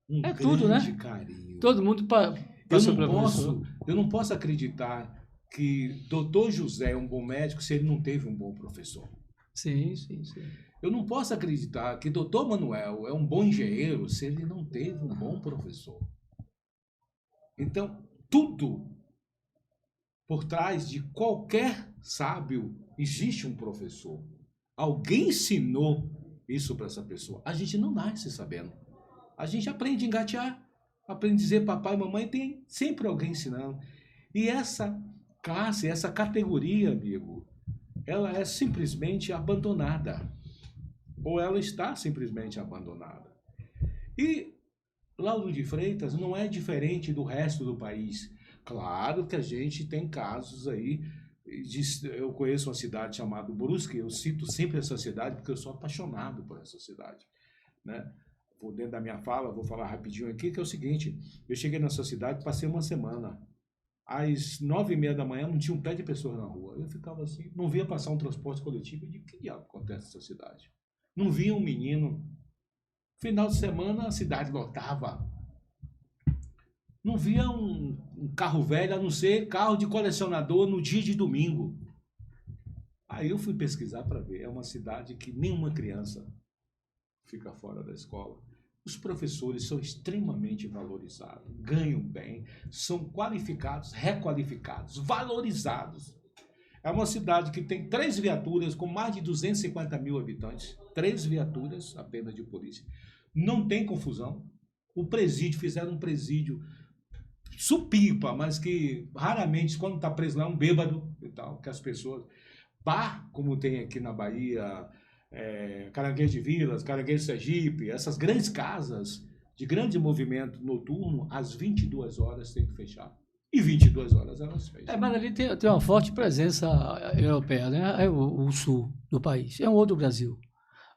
um É grande tudo, né? carinho. Todo mundo passou pela professora. Eu não posso acreditar que Dr. José é um bom médico se ele não teve um bom professor. Sim, sim, sim. Eu não posso acreditar que Dr. Manuel é um bom engenheiro se ele não teve um bom professor. Então, tudo por trás de qualquer sábio existe um professor. Alguém ensinou isso para essa pessoa. A gente não nasce sabendo. A gente aprende a engatear, aprende a dizer papai e mamãe, tem sempre alguém ensinando. E essa classe, essa categoria, amigo, ela é simplesmente abandonada. Ou ela está simplesmente abandonada. E Lauro de Freitas não é diferente do resto do país. Claro que a gente tem casos aí. Eu conheço uma cidade chamada Brusque, eu cito sempre essa cidade porque eu sou apaixonado por essa cidade, né? Dentro da minha fala, vou falar rapidinho aqui, que é o seguinte: eu cheguei nessa cidade, passei uma semana. Às 9h30 da manhã não tinha um pé de pessoa na rua. Eu ficava assim, não via passar um transporte coletivo. Eu digo, que diabo acontece nessa cidade? Não via um menino. Final de semana a cidade lotava. Não via um carro velho, a não ser carro de colecionador no dia de domingo. Aí eu fui pesquisar para ver. É uma cidade que nenhuma criança fica fora da escola. Os professores são extremamente valorizados, ganham bem, são qualificados, requalificados, valorizados. É uma cidade que tem 3 viaturas com mais de 250 mil habitantes. 3 viaturas apenas de polícia. Não tem confusão. O presídio, fizeram um presídio supipa, mas que raramente, quando está preso lá, é um bêbado e tal, que as pessoas... Bar, como tem aqui na Bahia, Caranguejo de Vilas, Caranguejo Sergipe, essas grandes casas de grande movimento noturno, às 22 horas tem que fechar. E 22 horas elas fecham. Mas ali tem uma forte presença europeia, né? É o sul do país. É um outro Brasil.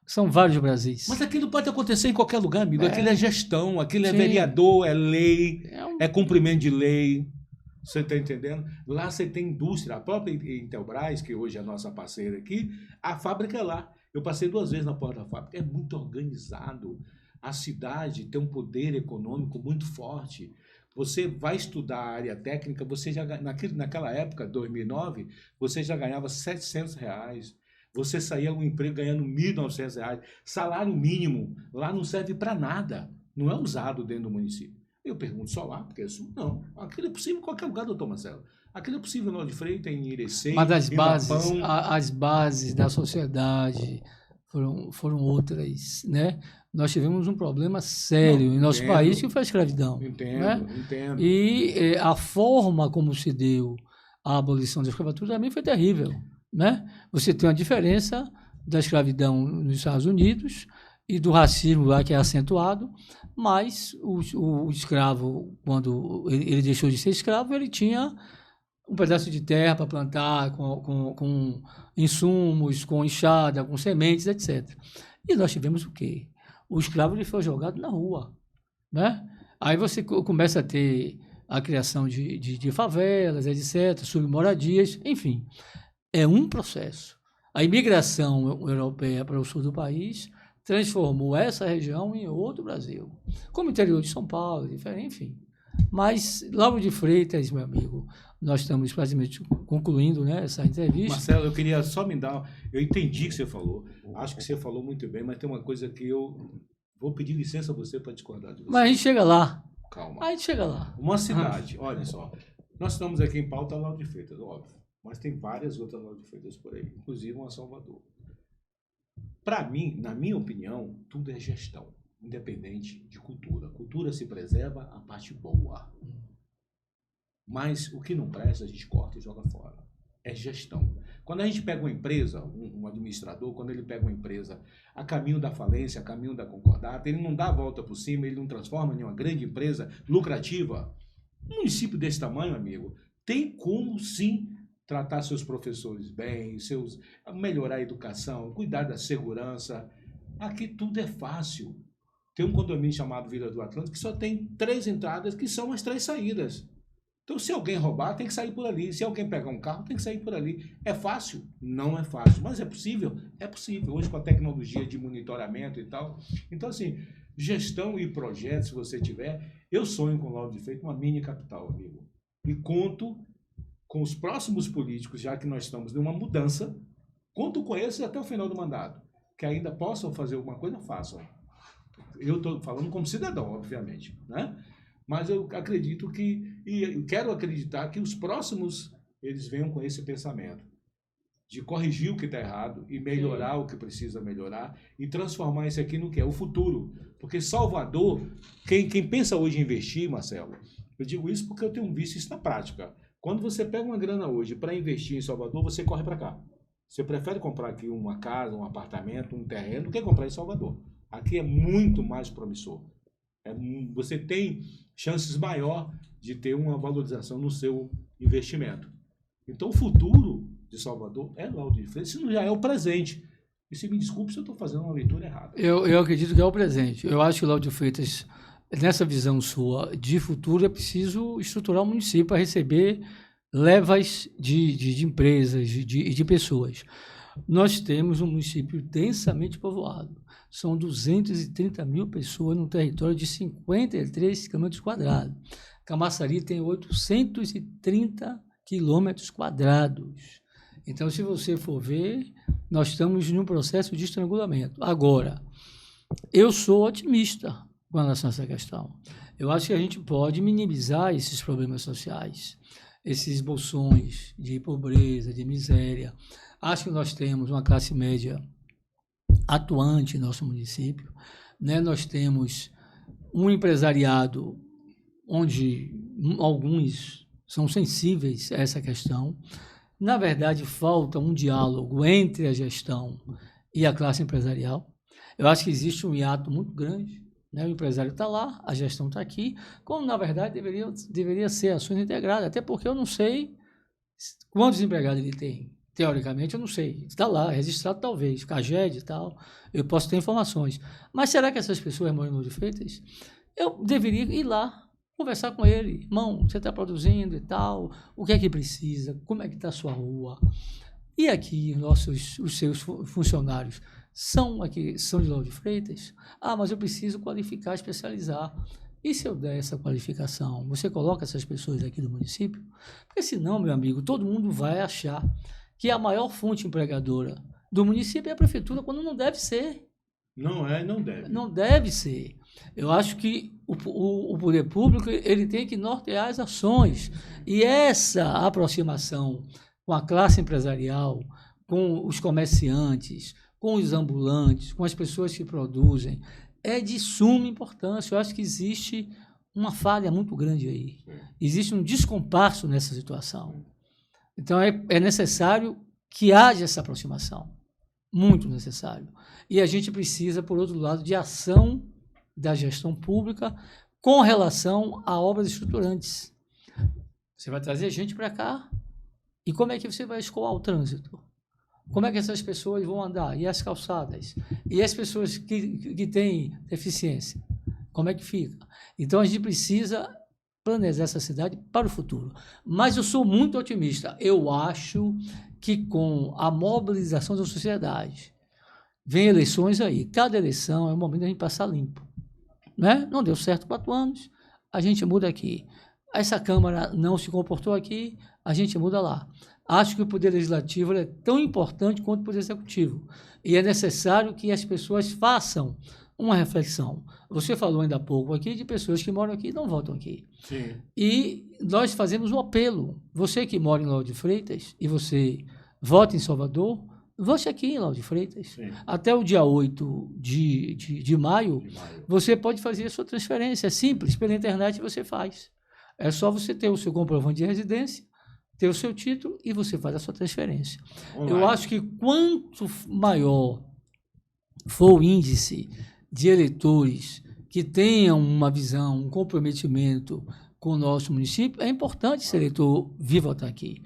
São vários Brasis. Mas aquilo pode acontecer em qualquer lugar, amigo. Aquilo é gestão, aquilo é vereador, é lei, é cumprimento de lei. Você está entendendo? Lá você tem indústria. A própria Intelbras, que hoje é a nossa parceira aqui, a fábrica é lá. Eu passei 2 vezes na porta da fábrica. É muito organizado. A cidade tem um poder econômico muito forte. Você vai estudar a área técnica, você já naquela época, 2009, você já ganhava R$700. Você saía do emprego ganhando R$1.900. Salário mínimo lá não serve para nada. Não é usado dentro do município. Eu pergunto só lá, porque isso não. Aquilo é possível em qualquer lugar, doutor Marcelo. Aquilo é possível em Lauro de Freitas, em Irecê, mas as bases da sociedade foram outras, né? Nós tivemos um problema sério em nosso país, que foi a escravidão. Entendo. E a forma como se deu a abolição da escravatura também foi terrível, né? Você tem uma diferença da escravidão nos Estados Unidos e do racismo lá que é acentuado, mas o escravo, quando ele deixou de ser escravo, ele tinha um pedaço de terra para plantar, com insumos, com enxada, com sementes, etc. E nós tivemos o quê? O escravo ele foi jogado na rua, né? Aí você começa a ter a criação de favelas, etc., submoradias, enfim. É um processo. A imigração europeia para o sul do país transformou essa região em outro Brasil, como o interior de São Paulo, enfim. Mas, Lauro de Freitas, meu amigo, nós estamos praticamente concluindo, né, essa entrevista. Marcelo, eu queria só me dar... Eu entendi o que você falou, acho que você falou muito bem, mas tem uma coisa que eu vou pedir licença a você para discordar de você. Mas a gente chega lá. Calma. A gente chega lá. Uma cidade, olha só, nós estamos aqui em pauta Lauro de Freitas, óbvio, mas tem várias outras Lauro de Freitas por aí, inclusive uma Salvador. Para mim, na minha opinião, tudo é gestão, independente de cultura. Cultura se preserva a parte boa. Mas o que não presta, a gente corta e joga fora. É gestão. Quando a gente pega uma empresa, um administrador, quando ele pega uma empresa a caminho da falência, a caminho da concordata, ele não dá a volta por cima, ele não transforma em uma grande empresa lucrativa. Um município desse tamanho, amigo, tem como sim tratar seus professores bem, melhorar a educação, cuidar da segurança. Aqui tudo é fácil. Tem um condomínio chamado Vila do Atlântico que só tem 3 entradas, que são as 3 saídas. Então, se alguém roubar, tem que sair por ali. Se alguém pegar um carro, tem que sair por ali. É fácil? Não é fácil. Mas é possível? É possível. Hoje, com a tecnologia de monitoramento e tal. Então, assim, gestão e projetos, se você tiver, eu sonho com o Lauro de Freitas uma mini capital, amigo. E conto com os próximos políticos, já que nós estamos numa mudança, conto com esses até o final do mandato. Que ainda possam fazer alguma coisa, façam. Eu estou falando como cidadão, obviamente, né? Mas eu acredito e eu quero acreditar que os próximos, eles venham com esse pensamento de corrigir o que está errado e melhorar o que precisa melhorar e transformar isso aqui no que é o futuro. Porque Salvador, quem pensa hoje em investir, Marcelo, eu digo isso porque eu tenho visto isso na prática. Quando você pega uma grana hoje para investir em Salvador, você corre para cá. Você prefere comprar aqui uma casa, um apartamento, um terreno, do que comprar em Salvador. Aqui é muito mais promissor. Você tem chances maior de ter uma valorização no seu investimento. Então, o futuro de Salvador é Lauro de Freitas, se não já é o presente. E se me desculpe se eu estou fazendo uma leitura errada. Eu acredito que é o presente. Eu acho que o Lauro de Freitas, nessa visão sua de futuro, é preciso estruturar o município para receber levas de empresas e de pessoas. Nós temos um município densamente povoado. São 230 mil pessoas num território de 53 quilômetros quadrados. Camaçari tem 830 quilômetros quadrados. Então, se você for ver, nós estamos num processo de estrangulamento. Agora, eu sou otimista com relação a essa questão. Eu acho que a gente pode minimizar esses problemas sociais, esses bolsões de pobreza, de miséria. Acho que nós temos uma classe média atuante em nosso município, né? Nós temos um empresariado onde alguns são sensíveis a essa questão. Na verdade, falta um diálogo entre a gestão e a classe empresarial. Eu acho que existe um hiato muito grande, né? O empresário está lá, a gestão está aqui, como na verdade deveria ser ações integradas, até porque eu não sei quantos empregados ele tem. Teoricamente, eu não sei. Está lá, registrado talvez, CAGED e tal. Eu posso ter informações. Mas será que essas pessoas moram em Lauro de Freitas? Eu deveria ir lá, conversar com ele. Irmão, você está produzindo e tal. O que é que precisa? Como é que está a sua rua? E aqui, os seus funcionários são de Lauro de Freitas? Ah, mas eu preciso qualificar, especializar. E se eu der essa qualificação, você coloca essas pessoas aqui do município? Porque senão, meu amigo, todo mundo vai achar que a maior fonte empregadora do município é a prefeitura, quando não deve ser. Não é, não deve. Não deve ser. Eu acho que o poder público ele tem que nortear as ações. E essa aproximação com a classe empresarial, com os comerciantes, com os ambulantes, com as pessoas que produzem, é de suma importância. Eu acho que existe uma falha muito grande aí. Existe um descompasso nessa situação. Então, é necessário que haja essa aproximação, muito necessário. E a gente precisa, por outro lado, de ação da gestão pública com relação a obras estruturantes. Você vai trazer gente para cá, e como é que você vai escoar o trânsito? Como é que essas pessoas vão andar? E as calçadas? E as pessoas que têm deficiência? Como é que fica? Então, a gente precisa planejar essa cidade para o futuro. Mas eu sou muito otimista. Eu acho que com a mobilização da sociedade, vem eleições aí. Cada eleição é um momento de a gente passar limpo. Né? Não deu certo 4 anos, a gente muda aqui. Essa Câmara não se comportou aqui, a gente muda lá. Acho que o Poder Legislativo é tão importante quanto o Poder Executivo. E é necessário que as pessoas façam uma reflexão. Você falou ainda há pouco aqui de pessoas que moram aqui e não votam aqui. Sim. E nós fazemos um apelo. Você que mora em Lauro de Freitas e você vota em Salvador, vote aqui em Lauro de Freitas. Sim. Até o dia 8 de maio, você pode fazer a sua transferência. É simples, pela internet você faz. É só você ter o seu comprovante de residência, ter o seu título e você faz a sua transferência. Online. Eu acho que quanto maior for o índice de eleitores que tenham uma visão, um comprometimento com o nosso município, é importante esse eleitor vir votar aqui.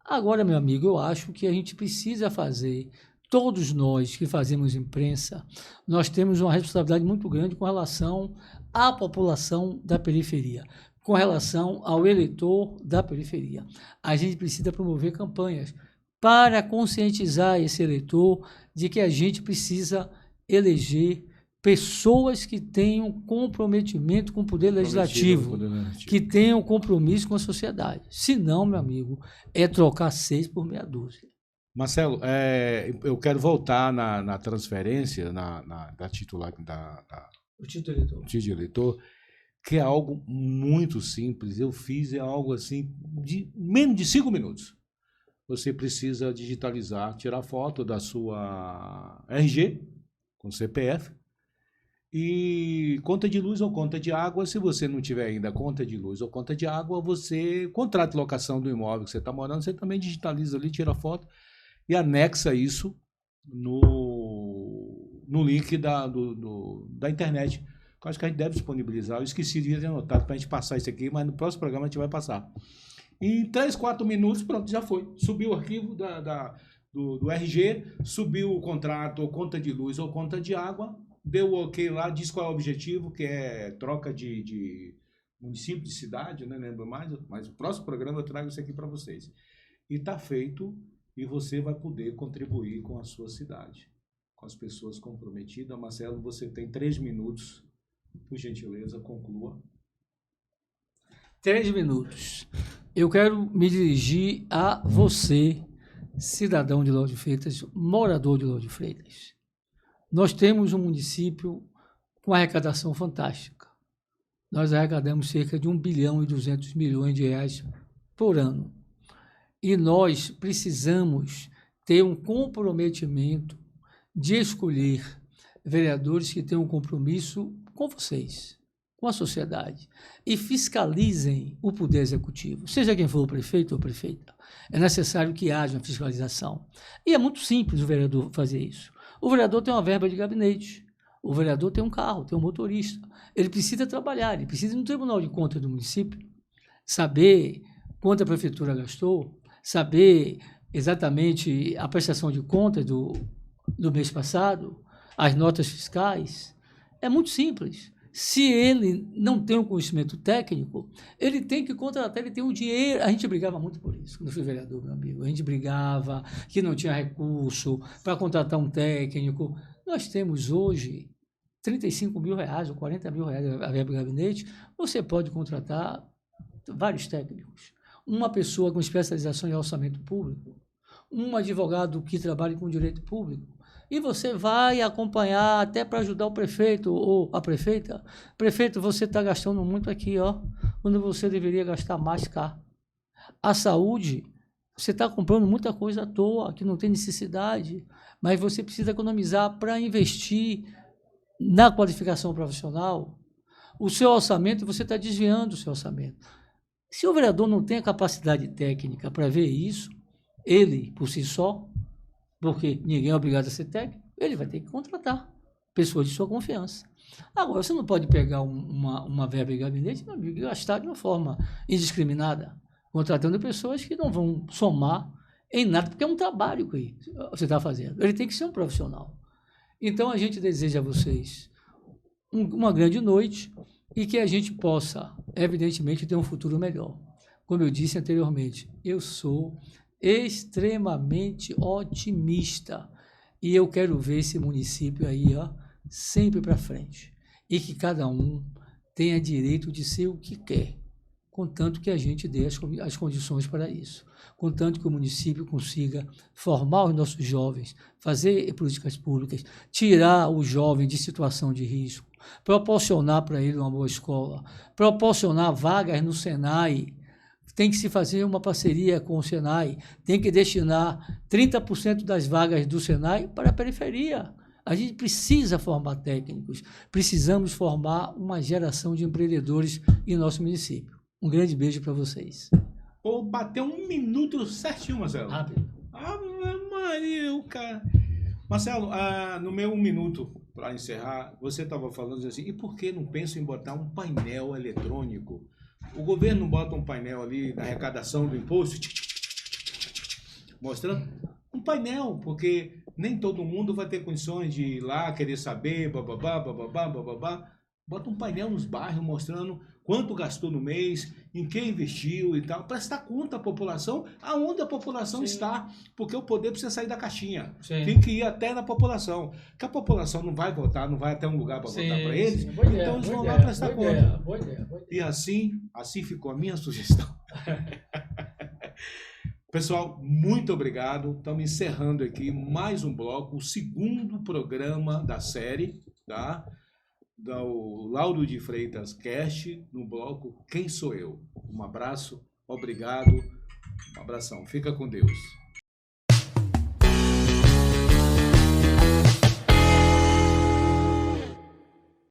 Agora, meu amigo, eu acho que a gente precisa fazer, todos nós que fazemos imprensa, nós temos uma responsabilidade muito grande com relação à população da periferia. com relação ao eleitor da periferia. A gente precisa promover campanhas para conscientizar esse eleitor de que a gente precisa eleger pessoas que tenham comprometimento com o poder legislativo, que tenham compromisso com a sociedade. Se não, meu amigo, é trocar 6 por meia dúzia. Marcelo, eu quero voltar na transferência, da titular o título eleitor. Título eleitor, que é algo muito simples. Eu fiz algo assim, de menos de 5 minutos. Você precisa digitalizar, tirar foto da sua RG, com CPF, e conta de luz ou conta de água. Se você não tiver ainda conta de luz ou conta de água, você contrata de locação do imóvel que você está morando, você também digitaliza ali, tira foto e anexa isso no link da internet. Eu acho que a gente deve disponibilizar. Eu esqueci de ter anotado para a gente passar isso aqui, mas no próximo programa a gente vai passar. Em 3, 4 minutos, pronto, já foi. Subiu o arquivo do RG, subiu o contrato, ou conta de luz ou conta de água, deu o ok lá, diz qual é o objetivo, que é troca de município, de cidade, não lembro mais, mas no próximo programa eu trago isso aqui para vocês. E está feito, e você vai poder contribuir com a sua cidade, com as pessoas comprometidas. Marcelo, você tem 3 minutos, por gentileza, conclua. 3 minutos. Eu quero me dirigir a você, cidadão de Lauro de Freitas, morador de Lauro de Freitas. Nós temos um município com arrecadação fantástica. Nós arrecadamos cerca de 1,2 bilhão por ano. E nós precisamos ter um comprometimento de escolher vereadores que tenham um compromisso com vocês, com a sociedade, e fiscalizem o poder executivo, seja quem for o prefeito ou prefeita. É necessário que haja uma fiscalização. E é muito simples o vereador fazer isso. O vereador tem uma verba de gabinete, o vereador tem um carro, tem um motorista. Ele precisa trabalhar, ele precisa ir no Tribunal de Contas do município, saber quanto a prefeitura gastou, saber exatamente a prestação de contas do mês passado, as notas fiscais. É muito simples. Se ele não tem um conhecimento técnico, ele tem que contratar, ele tem o dinheiro. A gente brigava muito por isso, quando eu fui vereador, meu amigo. A gente brigava que não tinha recurso para contratar um técnico. Nós temos hoje 35 mil reais ou 40 mil reais a verba do gabinete. Você pode contratar vários técnicos. Uma pessoa com especialização em orçamento público, um advogado que trabalhe com direito público, e você vai acompanhar até para ajudar o prefeito ou a prefeita. Prefeito, você está gastando muito aqui, ó, quando você deveria gastar mais cá. A saúde, você está comprando muita coisa à toa, que não tem necessidade, mas você precisa economizar para investir na qualificação profissional. O seu orçamento, você está desviando o seu orçamento. Se o vereador não tem a capacidade técnica para ver isso, ele, por si só, porque ninguém é obrigado a ser técnico, ele vai ter que contratar pessoas de sua confiança. Agora, você não pode pegar uma verba de gabinete e gastar de uma forma indiscriminada, contratando pessoas que não vão somar em nada, porque é um trabalho que você está fazendo. Ele tem que ser um profissional. Então, a gente deseja a vocês uma grande noite e que a gente possa, evidentemente, ter um futuro melhor. Como eu disse anteriormente, eu sou extremamente otimista e eu quero ver esse município aí, ó, sempre para frente, e que cada um tenha direito de ser o que quer, contanto que a gente dê as condições para isso, contanto que o município consiga formar os nossos jovens, fazer políticas públicas, tirar o jovem de situação de risco, proporcionar para ele uma boa escola, proporcionar vagas no Senai. Tem que se fazer uma parceria com o Senai, tem que destinar 30% das vagas do Senai para a periferia. A gente precisa formar técnicos, precisamos formar uma geração de empreendedores em nosso município. Um grande beijo para vocês. Pô, bateu 1 minuto certinho, Marcelo. Rápido. Ah, Maria, o cara... Marcelo, no meu 1 minuto, para encerrar, você estava falando assim, e por que não penso em botar um painel eletrônico? O governo não bota um painel ali na arrecadação do imposto, mostrando um painel, porque nem todo mundo vai ter condições de ir lá, querer saber, bababá, bababá, bababá. Bota um painel nos bairros mostrando quanto gastou no mês, em que investiu e tal. Prestar conta à população, aonde a população Sim. está. Porque o poder precisa sair da caixinha. Sim. Tem que ir até na população. Que a população não vai votar, não vai até um lugar para votar para eles. Sim. Boa ideia, Então eles boa vão ideia, lá prestar boa conta. ideia, boa ideia, boa ideia. E assim ficou a minha sugestão. Pessoal, muito obrigado. Estamos encerrando aqui mais um bloco, o segundo programa da série, tá? Do Lauro de Freitas Cast, no bloco Quem Sou Eu? Um abraço, obrigado, um abração. Fica com Deus.